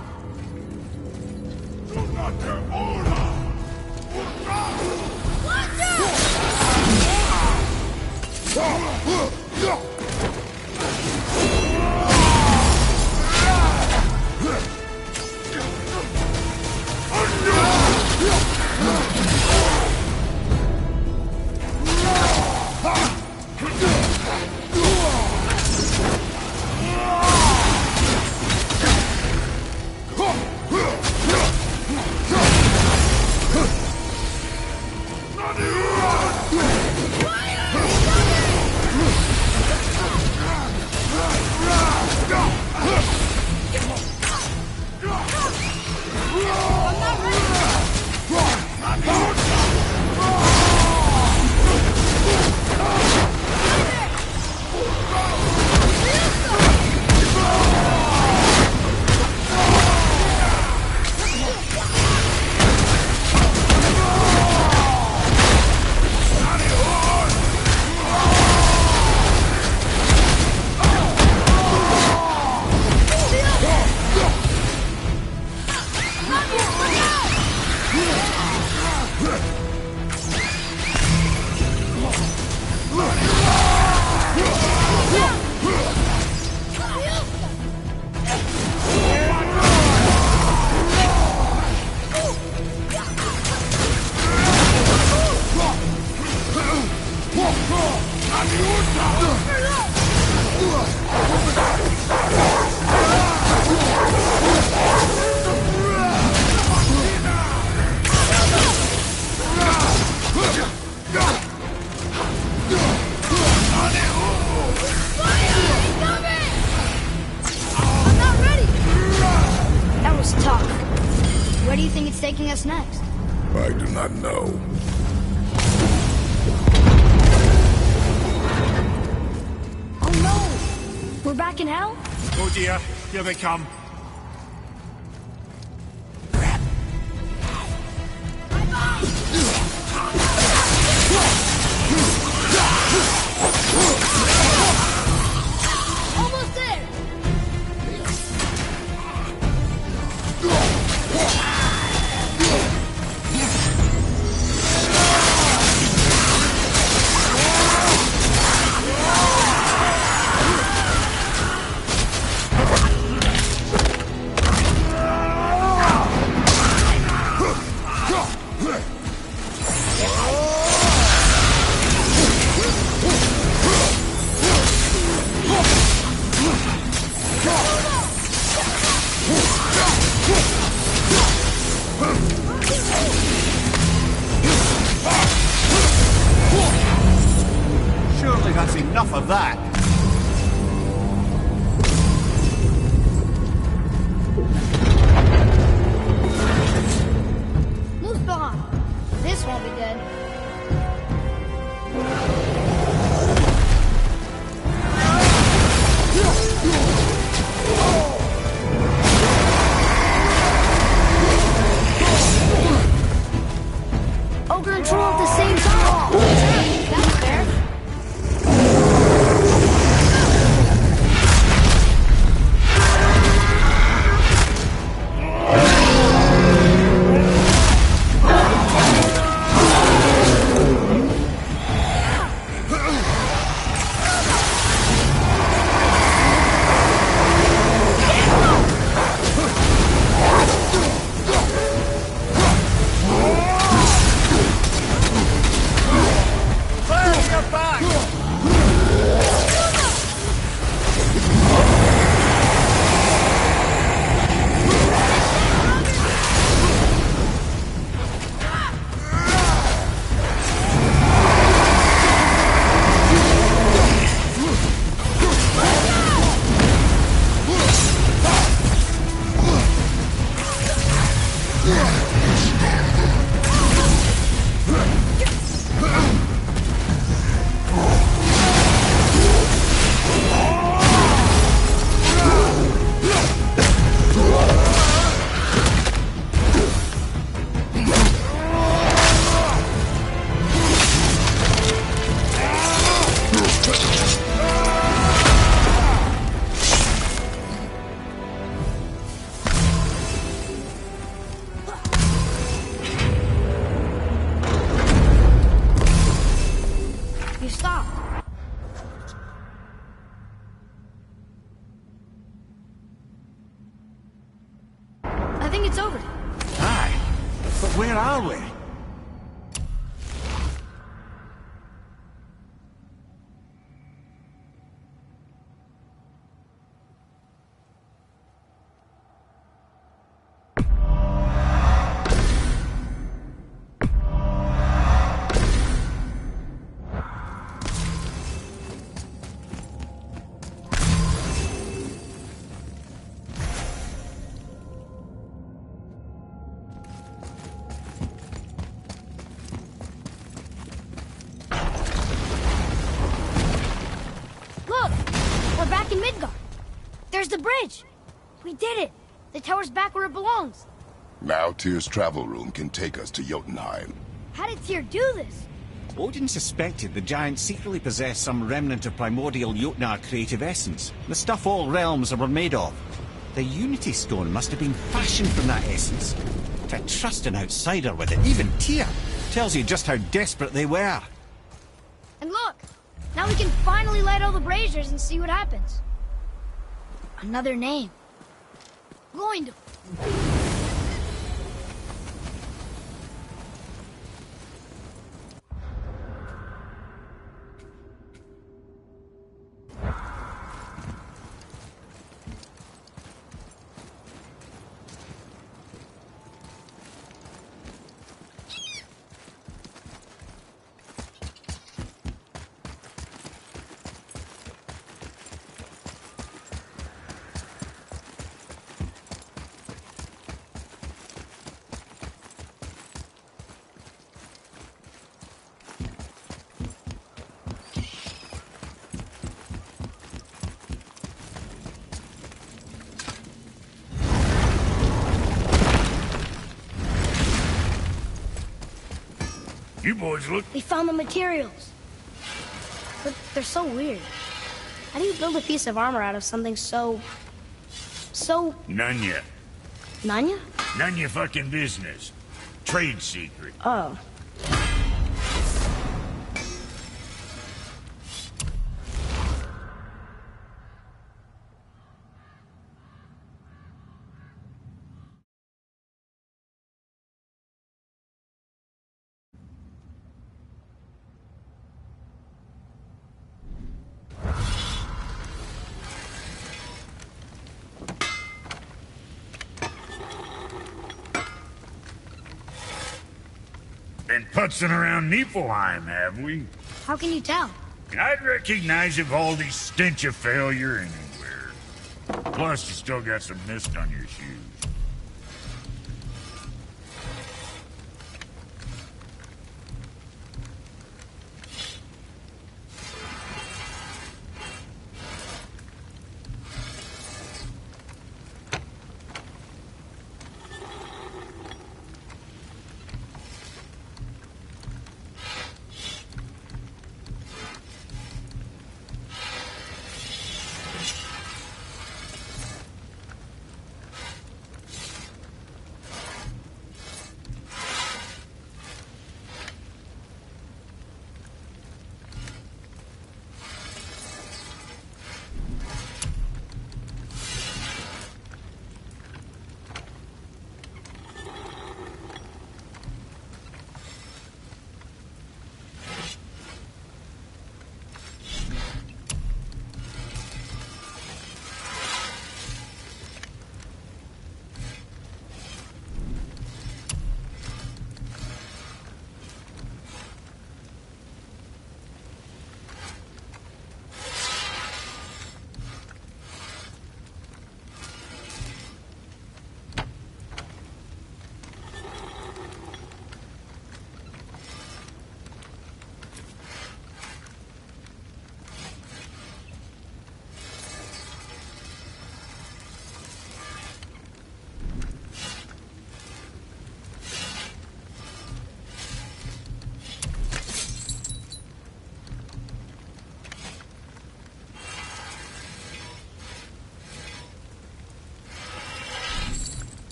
Where do you think it's taking us next? I do not know. Oh no! We're back in hell? Oh dear, here they come. Almost there! Surely that's enough of that. Muspelheim! This won't be good. Ogre and Troll at the same time! That's fair. You stopped. I think it's over. Aye. But where are we? Look! We're back in Midgard. There's the bridge. We did it. The tower's back where it belongs. Now Tyr's travel room can take us to Jotunheim. How did Tyr do this? Odin suspected the giants secretly possessed some remnant of primordial Jotnar creative essence, the stuff all realms were made of. The Unity Stone must have been fashioned from that essence. To trust an outsider with it, even Tyr, tells you just how desperate they were. And look! Now we can finally light all the braziers and see what happens. Another name. Gloindel. You boys look... We found the materials. But they're so weird. How do you build a piece of armor out of something so... None yet. Nanya? None your fucking business. Trade secret. Oh. Been putzing around Niflheim, have we? How can you tell? I'd recognize Ivaldi's stench of failure anywhere. Plus, you still got some mist on your shoes.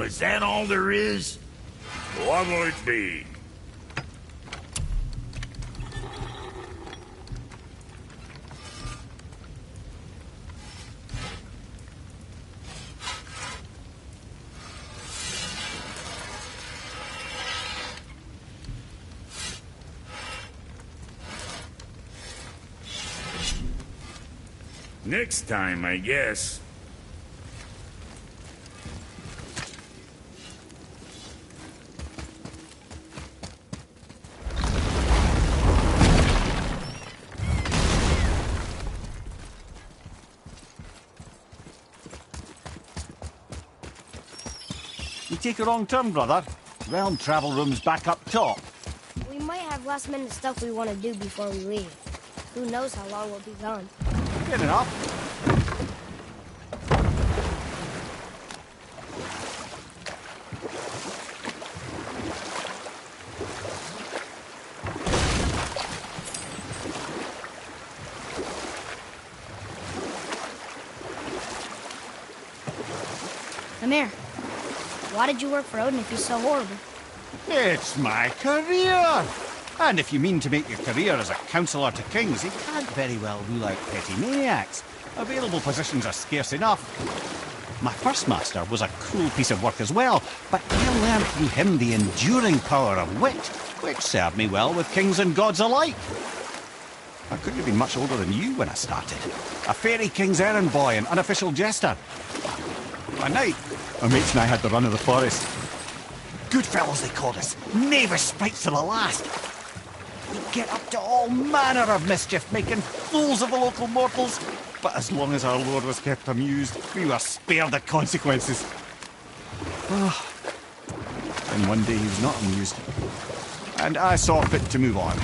is that all there is? What'll it be? Next time, I guess. You take a wrong turn, brother. Realm travel room's back up top. We might have last-minute stuff we want to do before we leave. Who knows how long we'll be gone. Fair enough. Amir, why did you work for Odin if he's so horrible? It's my career! And if you mean to make your career as a counsellor to kings, you can't very well rule out petty maniacs. Available positions are scarce enough. My first master was a cruel piece of work as well, but I learned through him the enduring power of wit, which served me well with kings and gods alike. I couldn't have been much older than you when I started. A fairy king's errand boy and unofficial jester. One night, our mates and I had the run of the forest. Good fellows they called us, knavish sprites to the last. We'd get up to all manner of mischief, making fools of the local mortals. But as long as our lord was kept amused, we were spared the consequences. And one day he was not amused. And I saw fit to move on.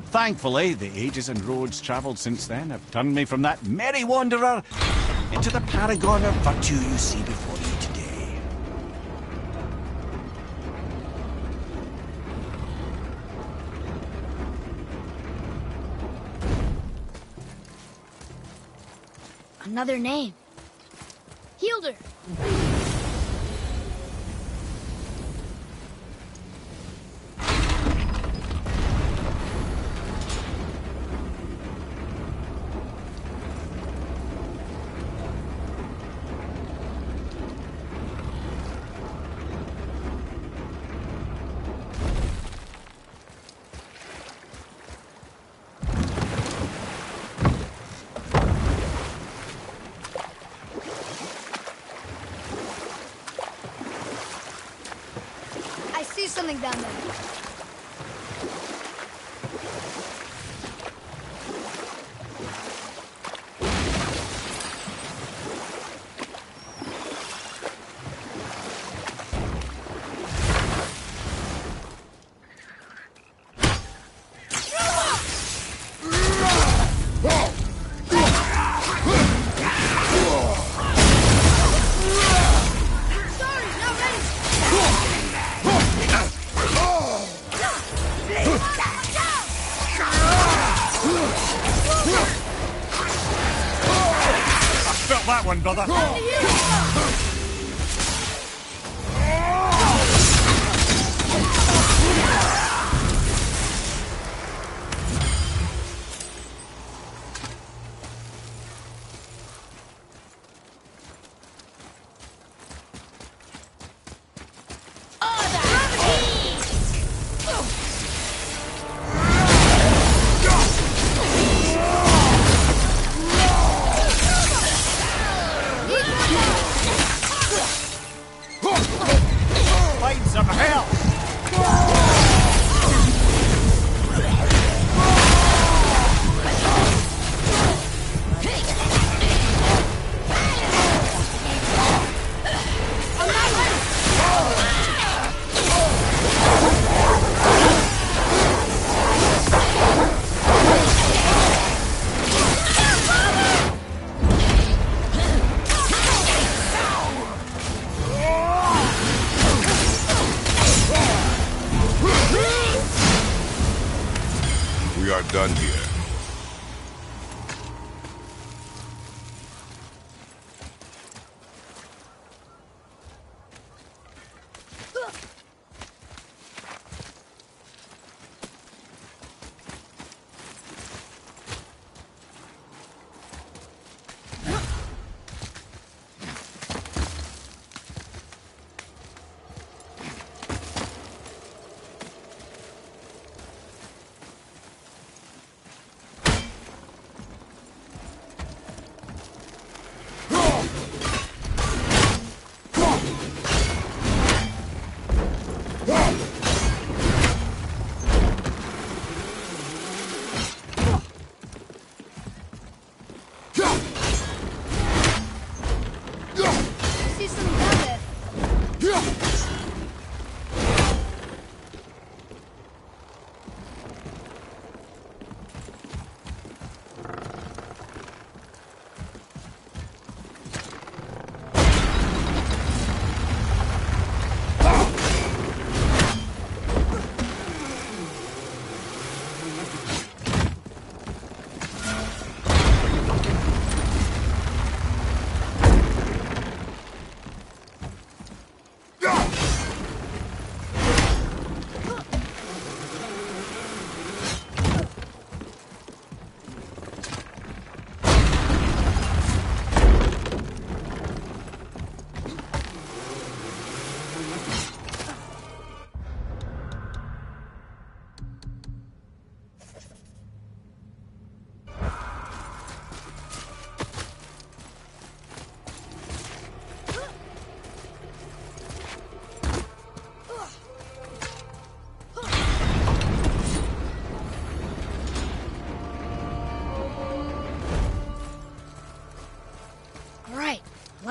Thankfully, the ages and roads travelled since then have turned me from that merry wanderer into the paragon of virtue you see before you today. Another name. Hildur. Something down there. That one, brother. We are done here.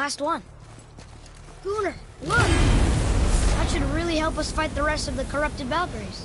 last one. Gunnar, look! That should really help us fight the rest of the corrupted Valkyries.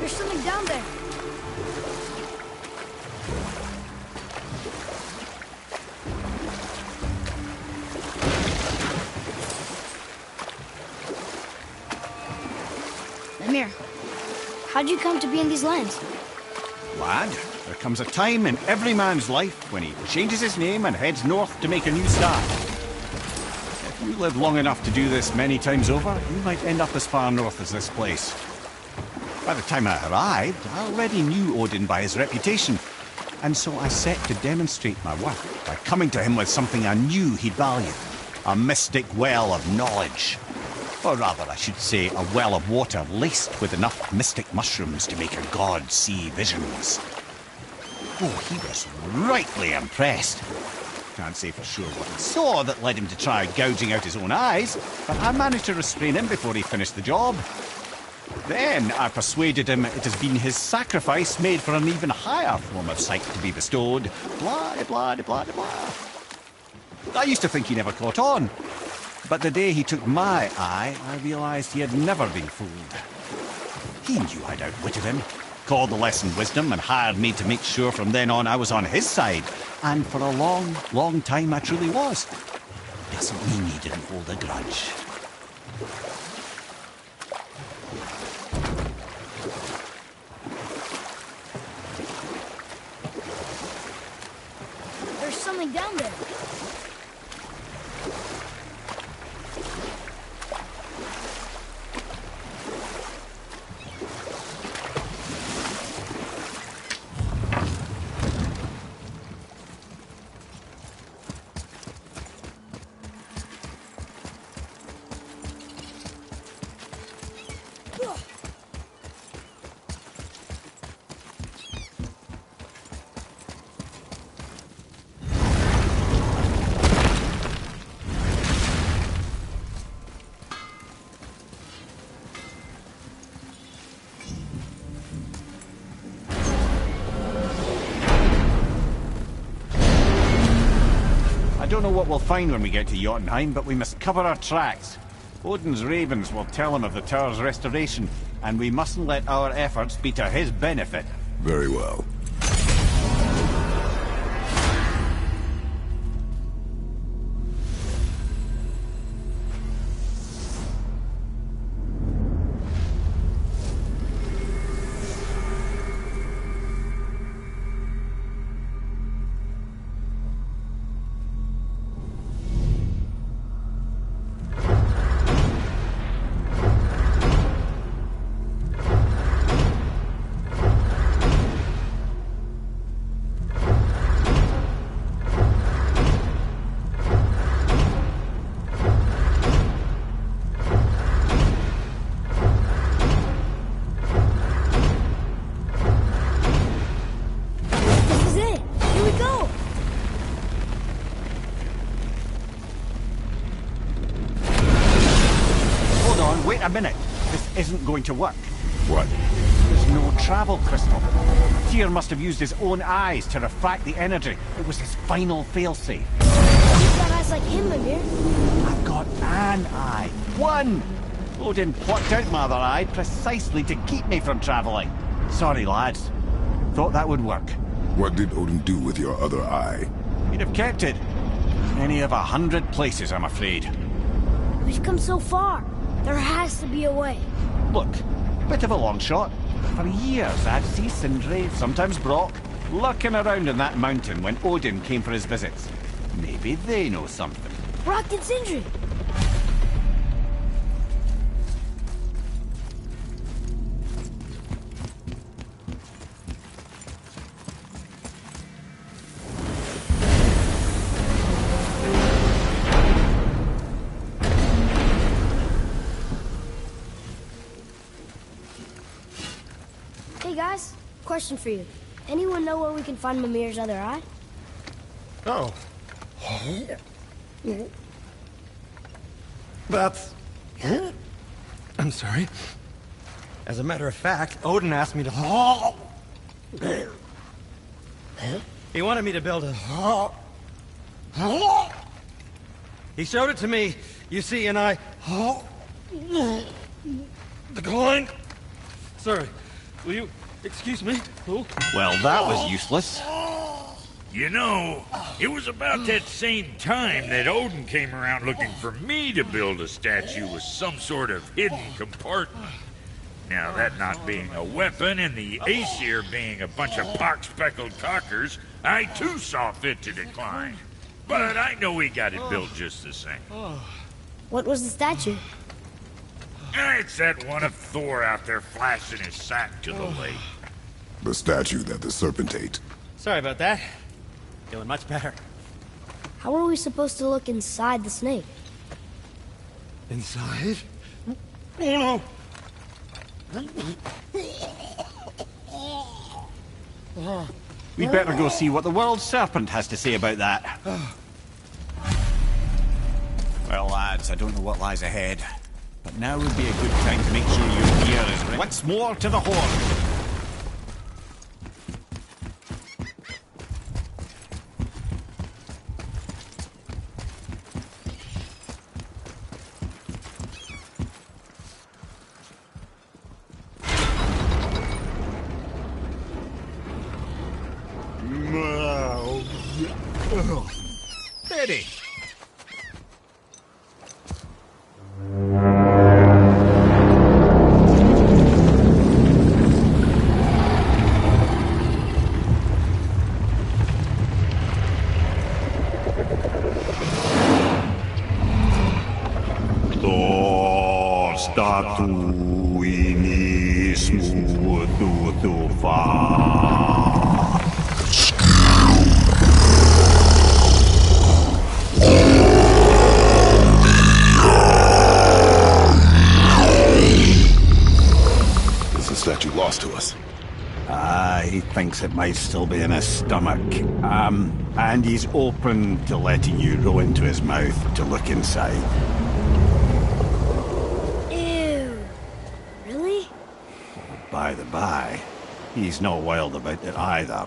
There's something down there. Mimir, how'd you come to be in these lands? Lad, there comes a time in every man's life when he changes his name and heads north to make a new start. If you live long enough to do this many times over, you might end up as far north as this place. By the time I arrived, I already knew Odin by his reputation, and so I set to demonstrate my worth by coming to him with something I knew he'd value. A mystic well of knowledge. Or rather, I should say, a well of water laced with enough mystic mushrooms to make a god see visions. Oh, he was rightly impressed. Can't say for sure what he saw that led him to try gouging out his own eyes, but I managed to restrain him before he finished the job. Then I persuaded him it has been his sacrifice made for an even higher form of sight to be bestowed. Blah, blah, blah, blah. I used to think he never caught on. But the day he took my eye, I realized he had never been fooled. He knew I'd outwitted him, called the lesson wisdom, and hired me to make sure from then on I was on his side. And for a long, long time I truly was. Doesn't mean he didn't hold a grudge. There's something down there. I don't know what we'll find when we get to Jotunheim, but we must cover our tracks. Odin's ravens will tell him of the tower's restoration, and we mustn't let our efforts be to his benefit. Very well. Wait a minute. This isn't going to work. What? There's no travel crystal. Tyr must have used his own eyes to refract the energy. It was his final failsafe. You've got eyes like him, Mimir. I've got an eye. One! Odin plucked out my other eye precisely to keep me from travelling. Sorry, lads. Thought that would work. What did Odin do with your other eye? He'd have kept it. Any of 100 places, I'm afraid. We've come so far. There has to be a way. Look, bit of a long shot, For years, I'd see Sindri, sometimes Brock, lurking around in that mountain when Odin came for his visits. Maybe they know something. Brock and Sindri. Hey guys, question for you. Anyone know where we can find Mimir's other eye? Oh. That's... I'm sorry. As a matter of fact, Odin asked me to... He wanted me to build a... He showed it to me, you see, and I... Declined. Sorry. Will you excuse me? Oh. Well, that was useless. You know, it was about that same time that Odin came around looking for me to build a statue with some sort of hidden compartment. Now, that not being a weapon and the Aesir being a bunch of pock-speckled cockers, I too saw fit to decline. But I know he got it built just the same. What was the statue? It's that one of Thor out there flashing his sack to the lake. The statue that the serpent ate. Sorry about that. Feeling much better. How are we supposed to look inside the snake? Inside? Oh no! We'd better go see what the world serpent has to say about that. Well, lads, I don't know what lies ahead, but now would be a good time to make sure your gear is ready. Once more to the horn. Steady. Statuinismo do fa. Is the statue lost to us? He thinks it might still be in his stomach. And he's open to letting you row into his mouth to look inside. Ew. Really? By the by, he's not wild about it either.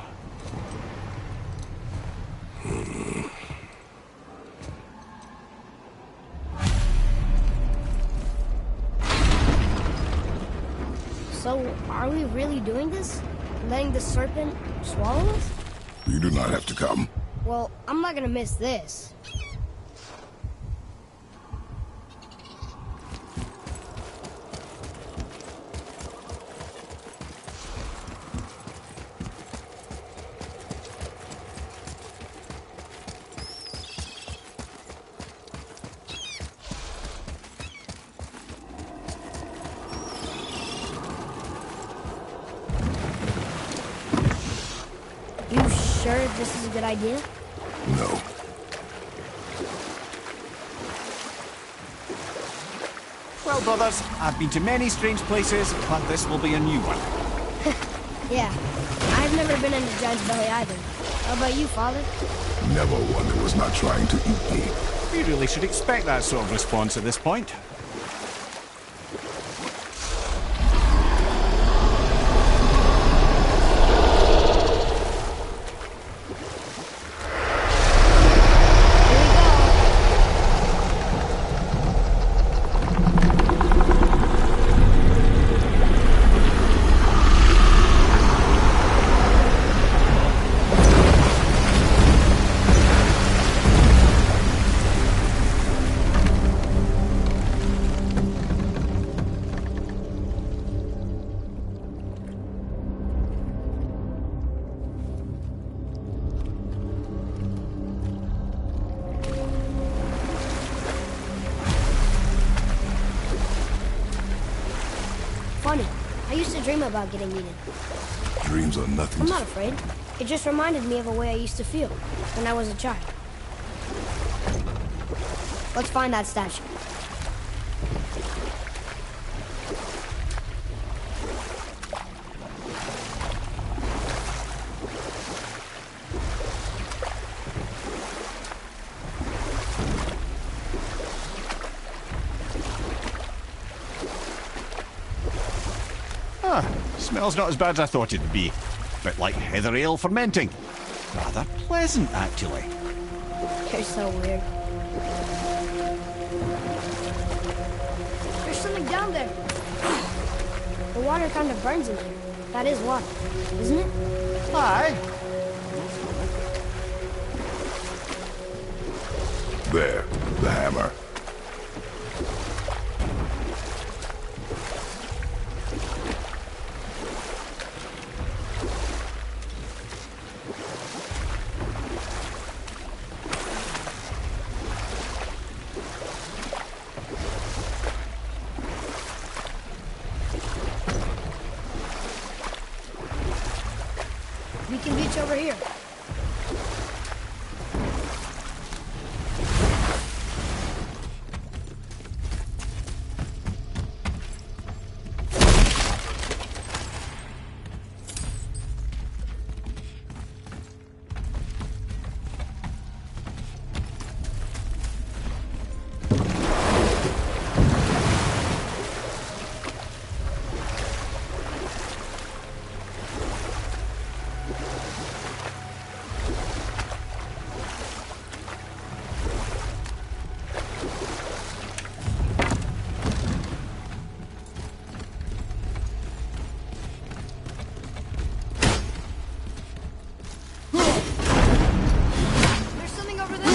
So, are we really doing this? Letting the serpent swallow us? You do not have to come. Well, I'm not gonna miss this. You sure this is a good idea? No. Well, brothers, I've been to many strange places, but this will be a new one. Yeah. I've never been into Giant's Belly either. How about you, Father? Never one that was not trying to eat me. We really should expect that sort of response at this point. used to dream about getting eaten. Dreams are nothing I'm to... not afraid. It just reminded me of a way I used to feel when I was a child. Let's find that statue. Smells not as bad as I thought it'd be. Bit like heather ale fermenting. Rather pleasant, actually. You're so weird. There's something down there. The water kind of burns in here. That is water, isn't it? Aye. There, the hammer. Beacon Beach over here. There's something over there.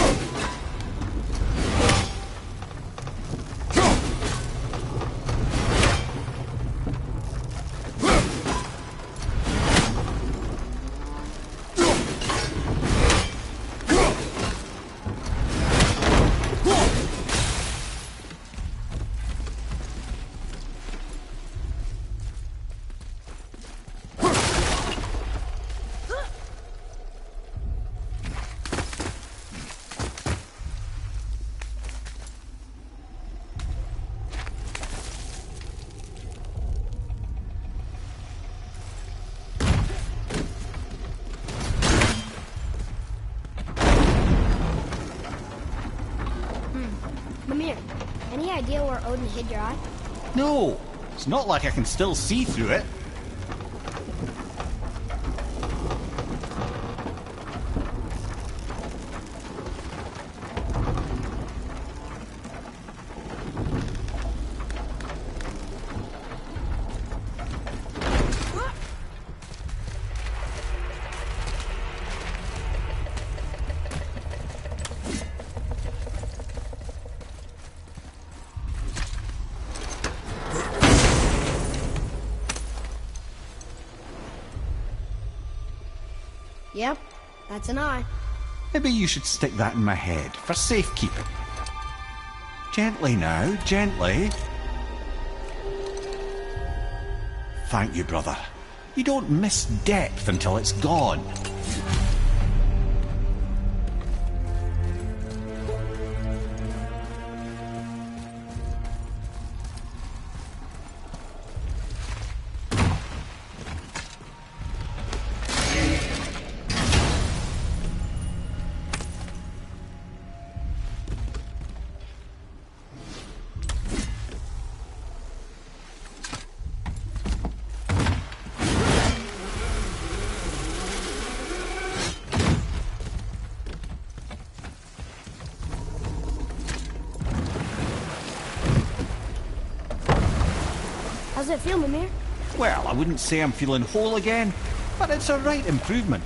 Mimir, any idea where Odin hid your eye? No, it's not like I can still see through it. Yep, that's an eye. Maybe you should stick that in my head for safekeeping. Gently now, gently. Thank you, brother. You don't miss depth until it's gone. How's it feel, Mimir? Well, I wouldn't say I'm feeling whole again, but it's a right improvement.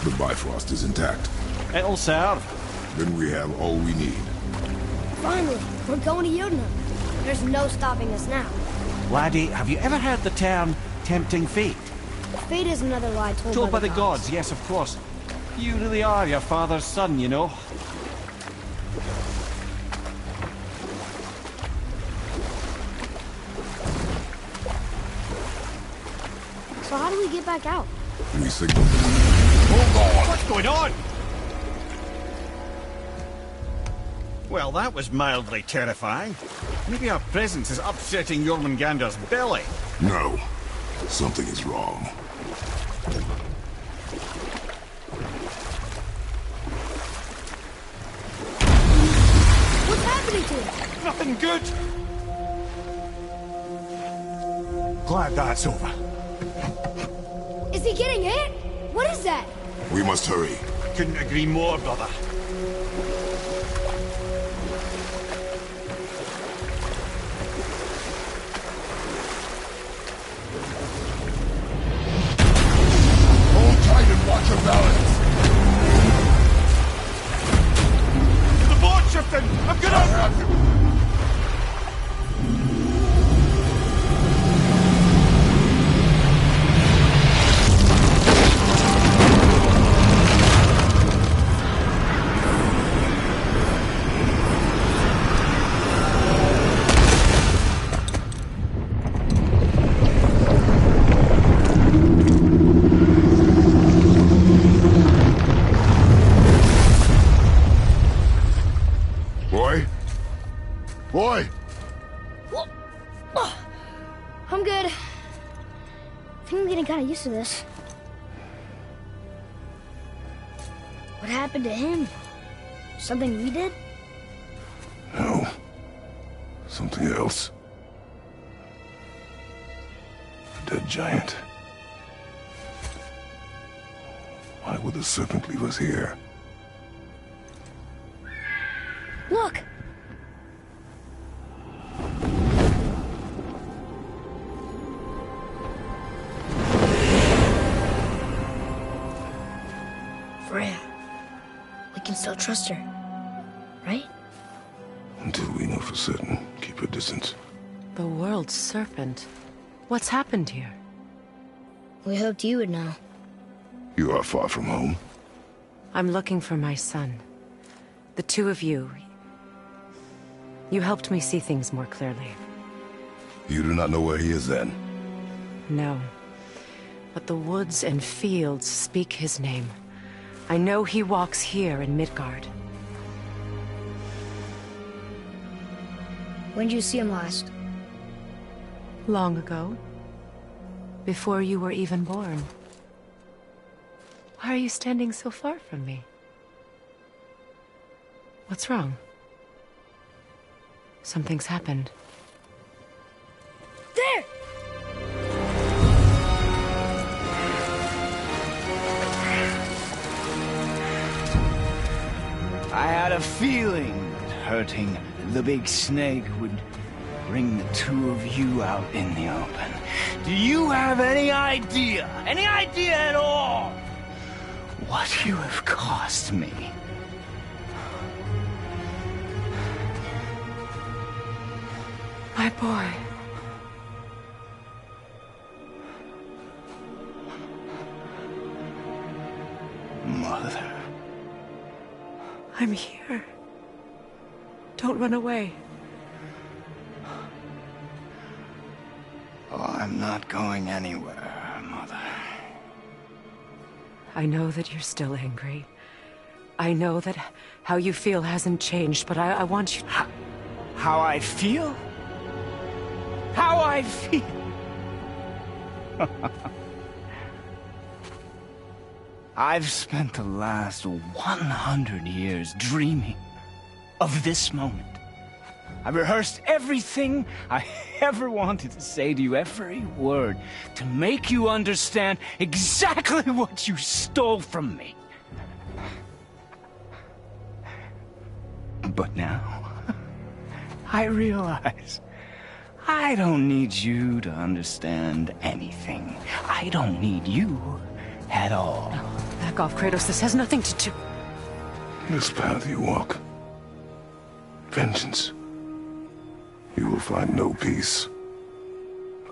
The Bifrost is intact. It'll serve. Then we have all we need. Finally, we're going to Jotunheim. There's no stopping us now. Laddie, have you ever heard the term tempting fate? Fate is another lie Told by the gods, yes, of course. You really are your father's son, you know. we get back out? We signal. Hold on! What's going on? Well, that was mildly terrifying. Maybe our presence is upsetting Jormungandr's belly. No. Something is wrong. What's happening to him? Nothing good! Glad that's over. Is he getting hit? What is that? We must hurry. Couldn't agree more, brother. Hold tight and watch your balance. The boat's shifting! I'm gonna... Boy! I'm good. I think I'm getting kind of used to this. What happened to him? Something we did? No. Something else. A dead giant. Why would the serpent leave us here? Look! Freya. We can still trust her, right? Until we know for certain, keep her distance. The world's serpent. What's happened here? We hoped you would know. You are far from home. I'm looking for my son. The two of you. You helped me see things more clearly. You do not know where he is then? No. But the woods and fields speak his name. I know he walks here in Midgard. When did you see him last? Long ago. Before you were even born. Why are you standing so far from me? What's wrong? Something's happened. There! I had a feeling that hurting the big snake would bring the two of you out in the open. Do you have any idea at all, what you have cost me? My boy. Mother. I'm here. Don't run away. Oh, I'm not going anywhere, Mother. I know that you're still angry. I know that how you feel hasn't changed, but I want you... How I feel? How I feel? I've spent the last 100 years dreaming of this moment. I rehearsed everything I ever wanted to say to you, every word, to make you understand exactly what you stole from me. But now, I realize I don't need you to understand anything. I don't need you at all. No, back off, Kratos. This has nothing to do... This path you walk. Vengeance. You will find no peace.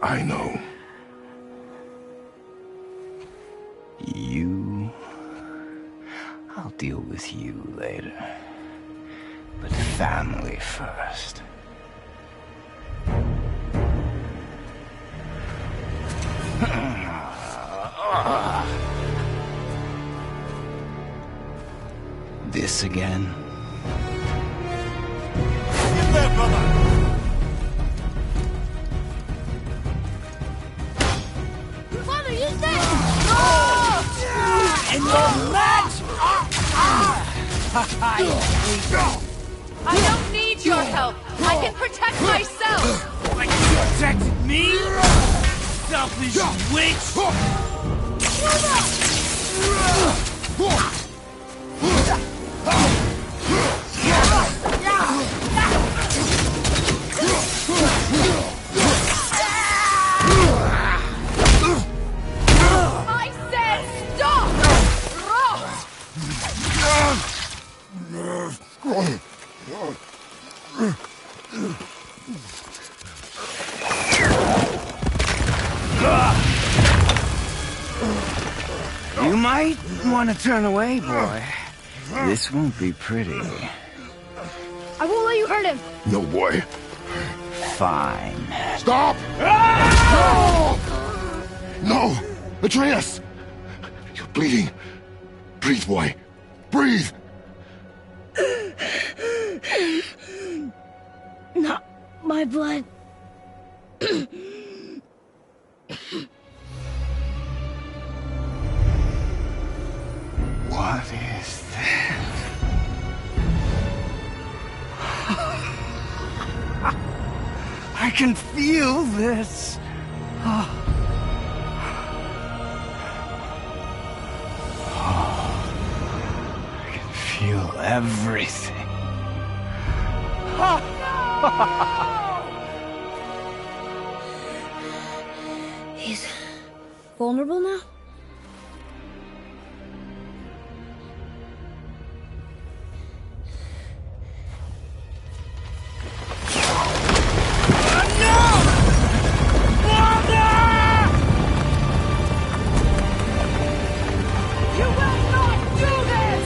I know. You... I'll deal with you later. But family first. This again? Get there, brother! Father, use that! And your match! I don't need your help. I can protect myself. Like you protected me? Selfish witch! I said stop! You might want to turn away, boy. This won't be pretty. I won't let you hurt him. No, boy. Fine. Stop! No! No! Atreus! You're bleeding. Breathe, boy. Breathe! Not my blood. What is that? I can feel this. I can feel everything. He's vulnerable now? You will not do this!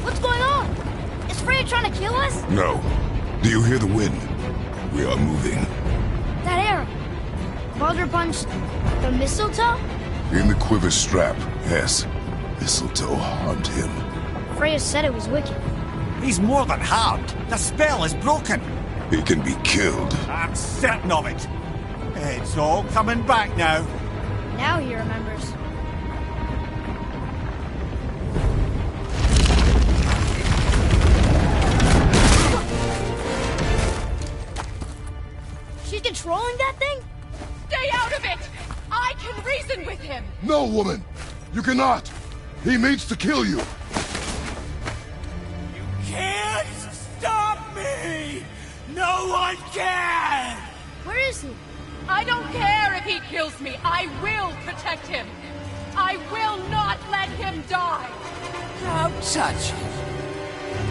What's going on? Is Freya trying to kill us? No. Do you hear the wind? We are moving. That arrow. Baldur punched the mistletoe? In the quiver strap, yes. Mistletoe harmed him. Freya said it was wicked. He's more than harmed. The spell is broken. He can be killed. I'm certain of it. It's all coming back now. Now he remembers. She's controlling that thing? Stay out of it! I can reason with him! No, woman! You cannot! He means to kill you! Can't stop me! No one can! Where is he? I don't care if he kills me. I will protect him. I will not let him die. Don't touch it.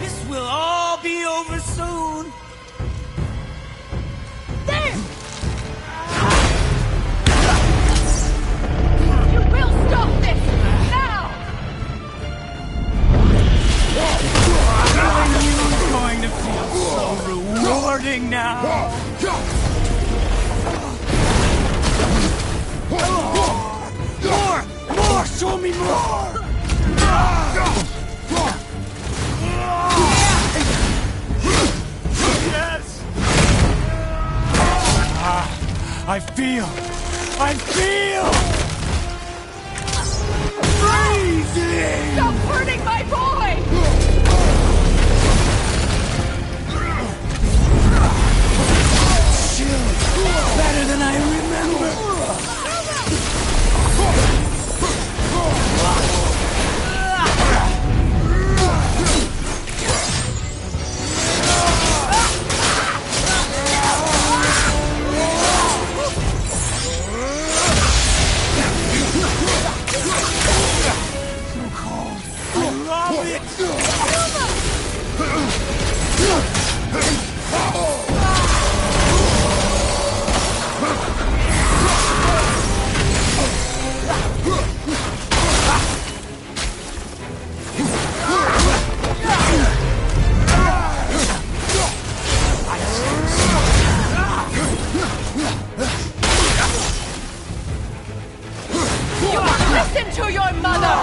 This will all be over soon. There! You will stop this now! Killing you is going to feel so rewarding now. More! Show me more! Yes! I feel! Freezing! Stop hurting my boy! Chill! Better than I remember! Listen to your mother!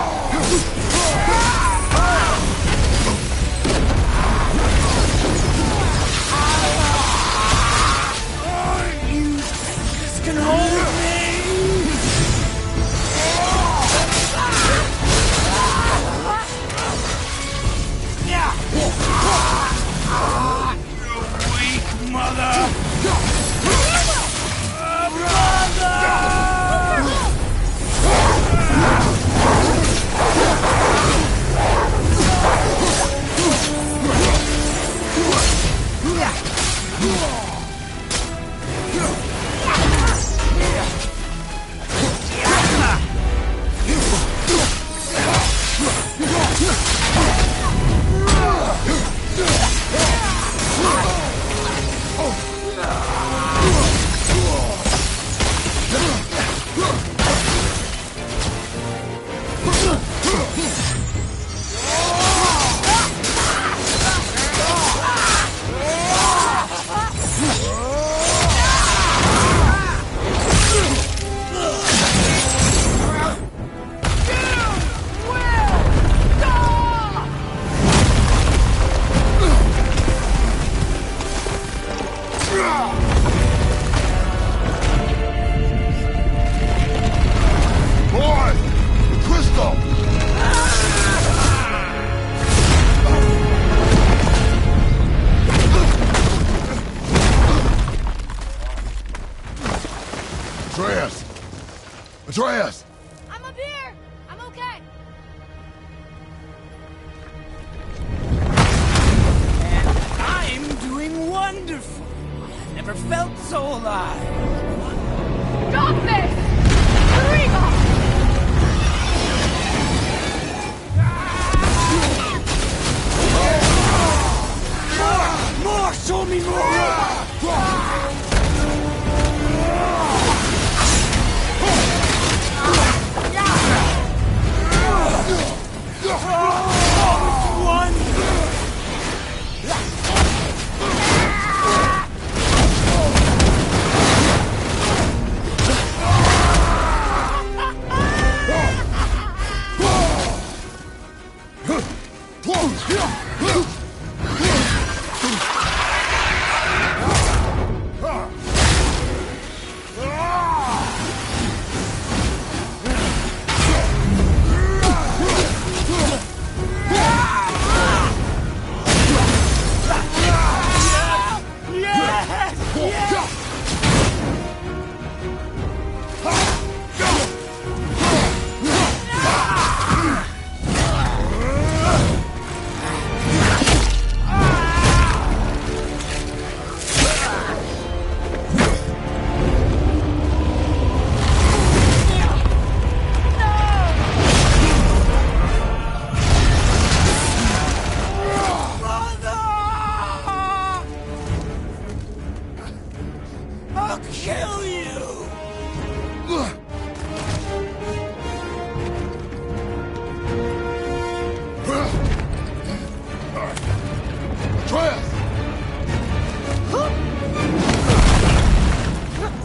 Can hold me! Weak mother! Atreus! I'm up here! I'm okay! And I'm doing wonderful. Never felt so alive. Stop this! Reba! More! Show me more!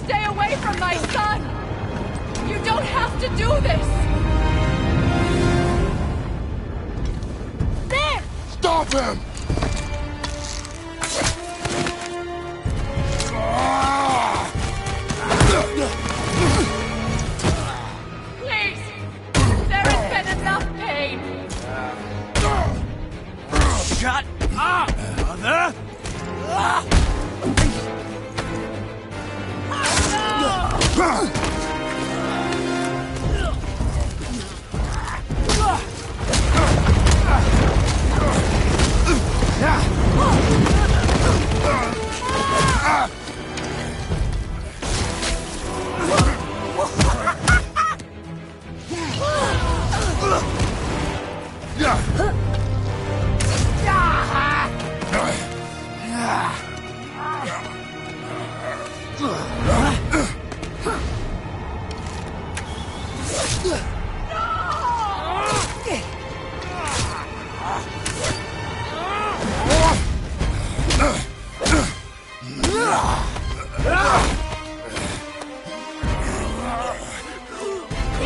Stay away from my son! You don't have to do this! There! Stop him! Please! There has been enough pain! Shut up, mother!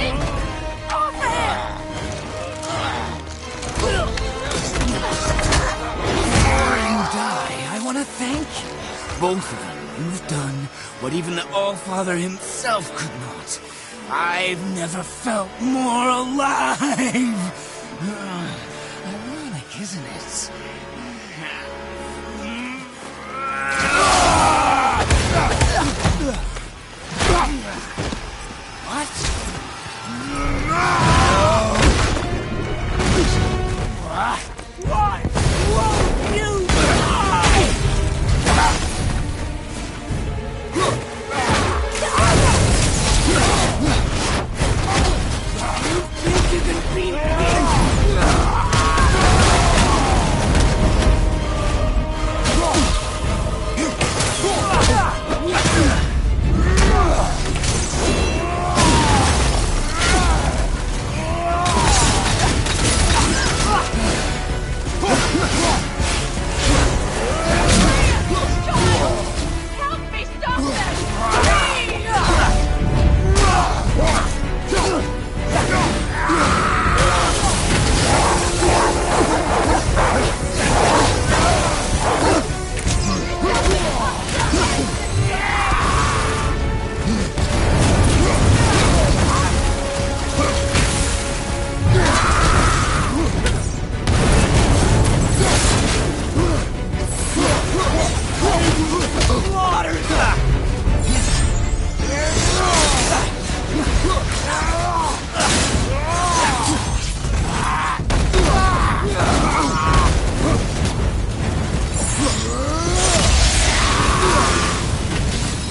Get off both of you, you've done what even the All-Father himself could not. I've never felt more alive! Ironic, isn't it? Why won't you die? You think you can beat me? Help me stop this!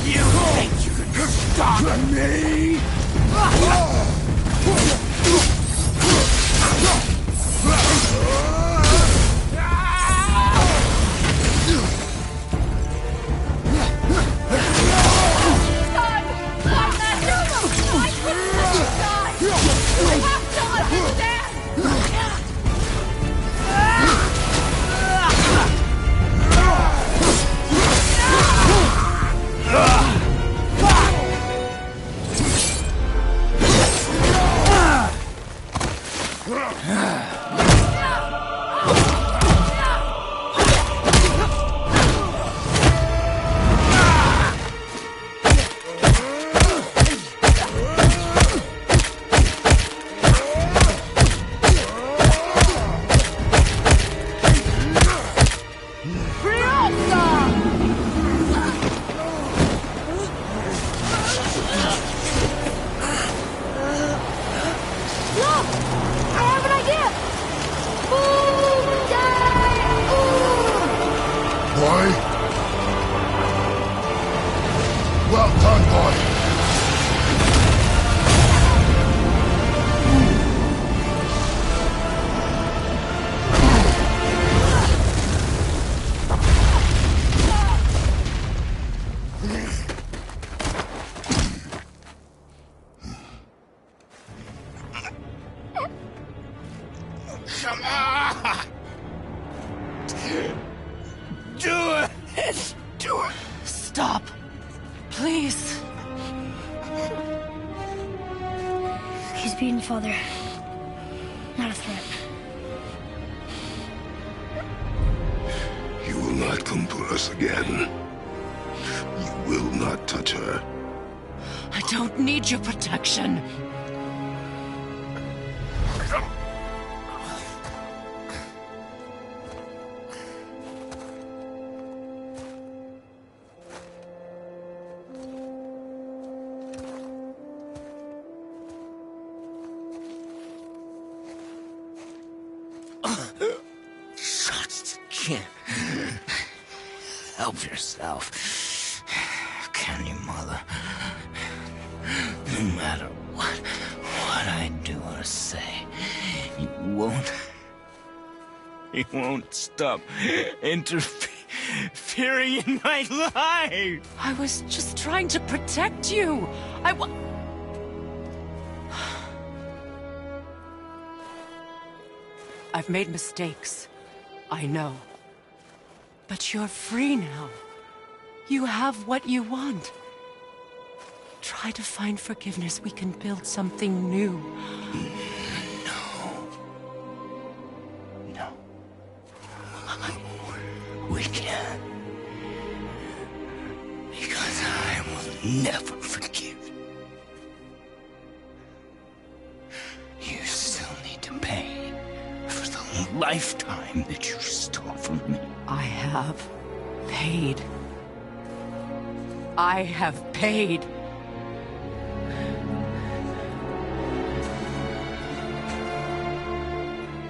You think you can stop me? Well done, boy. Come on! Do it! Do it! Stop. Please. He's beaten, Father. Not a threat. You will not come for us again. You will not touch her. I don't need your protection. Help yourself. Can you, Mother? No matter what I do or say, you won't stop interfering in my life. I was just trying to protect you. I've made mistakes. I know. But you're free now. You have what you want. Try to find forgiveness. We can build something new. No. We can't. lifetime that you stole from me. I have paid. I have paid.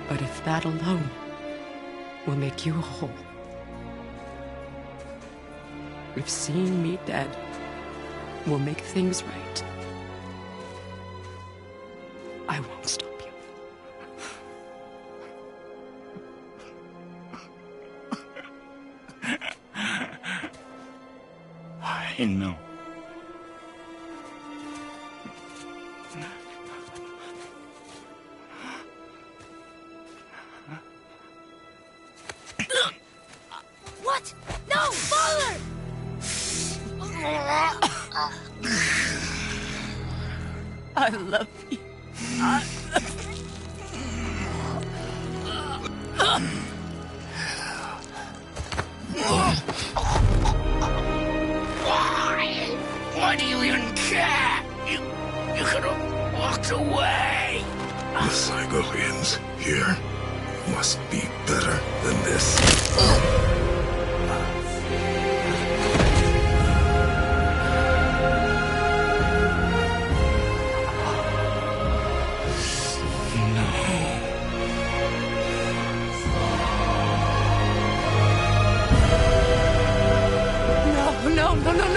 But if that alone will make you whole, if seeing me dead will make things right, I won't stop you. I know. What? No, Father! I love you. Why do you even care? You could have walked away. The Sigolians here must be better than this.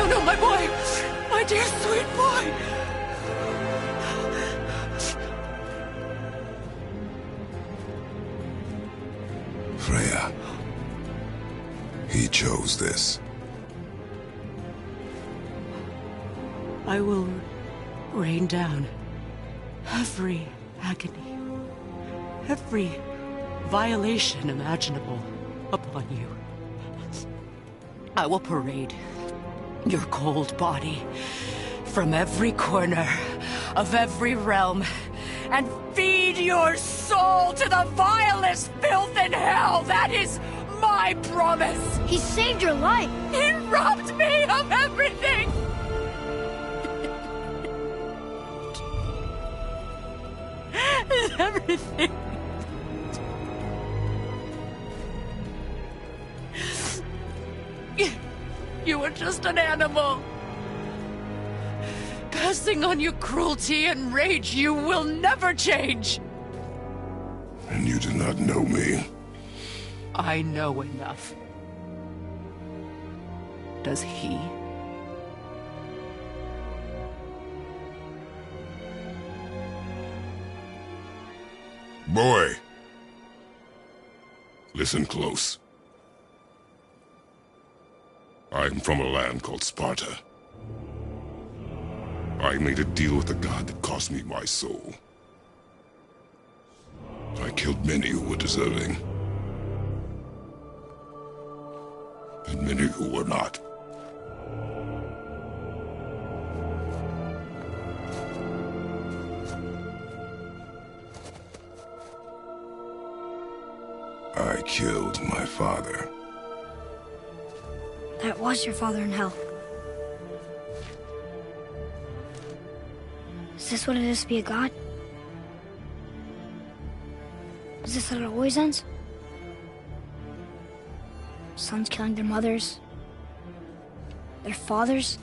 No, my boy! My dear sweet boy! Freya. He chose this. I will rain down every agony, every violation imaginable upon you. I will parade your cold body from every corner of every realm and feed your soul to the vilest filth in hell. That is my promise. He saved your life. He robbed me of everything. Everything. You were just an animal. Passing on your cruelty and rage, you will never change. And you do not know me. I know enough. Does he? Boy. Listen close. I'm from a land called Sparta. I made a deal with the god that cost me my soul. I killed many who were deserving. And many who were not. I killed my father. That was your father in hell. Is this what it is to be a god? Is this how it always ends? Sons killing their mothers? Their fathers?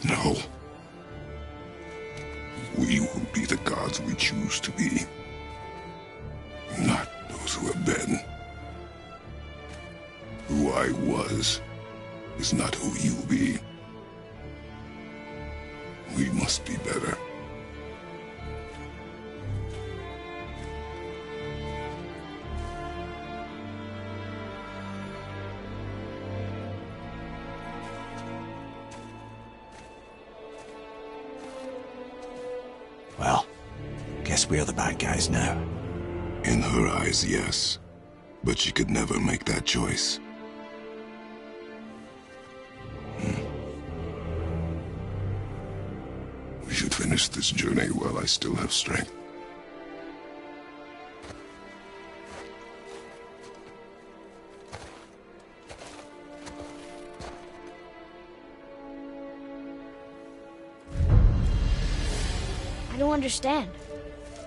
No. We will be the gods we choose to be. Not those who have been. Who I was is not who you will be. We must be better. Well, guess we're the bad guys now. In her eyes, yes. But she could never make that choice. We should finish this journey while I still have strength. I don't understand.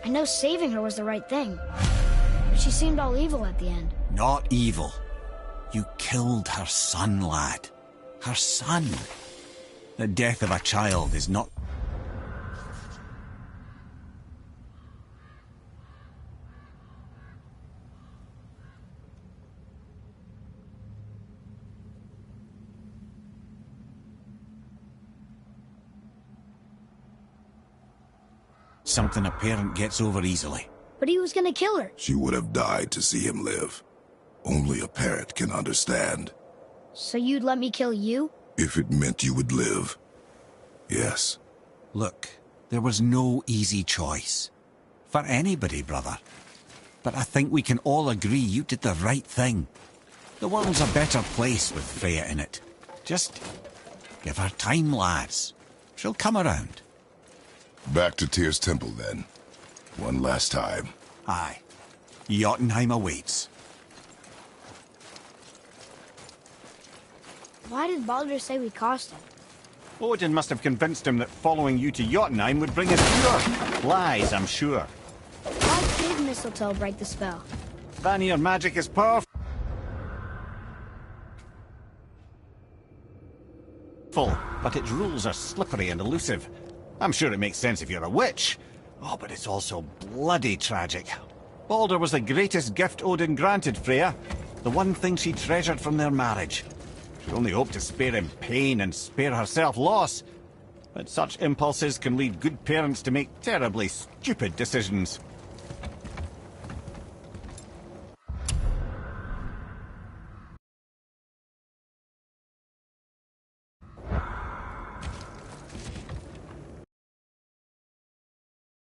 I know saving her was the right thing. But she seemed all evil at the end. Not evil. You killed her son, lad. Her son. The death of a child is not... something a parent gets over easily. But he was gonna kill her. She would have died to see him live. Only a parent can understand. So you'd let me kill you? If it meant you would live. Yes. Look, there was no easy choice. For anybody, brother. But I think we can all agree you did the right thing. The world's a better place with Freya in it. Just give her time, lads. She'll come around. Back to Tyr's temple, then. One last time. Aye. Jotunheim awaits. Why did Baldur say we cost him? Odin must have convinced him that following you to Jotunheim would bring us cure. Lies, I'm sure. Why did Mistletoe break the spell? Vanir magic is powerful, but its rules are slippery and elusive. I'm sure it makes sense if you're a witch. Oh, but it's also bloody tragic. Baldur was the greatest gift Odin granted Freya. The one thing she treasured from their marriage. She only hoped to spare him pain and spare herself loss. But such impulses can lead good parents to make terribly stupid decisions.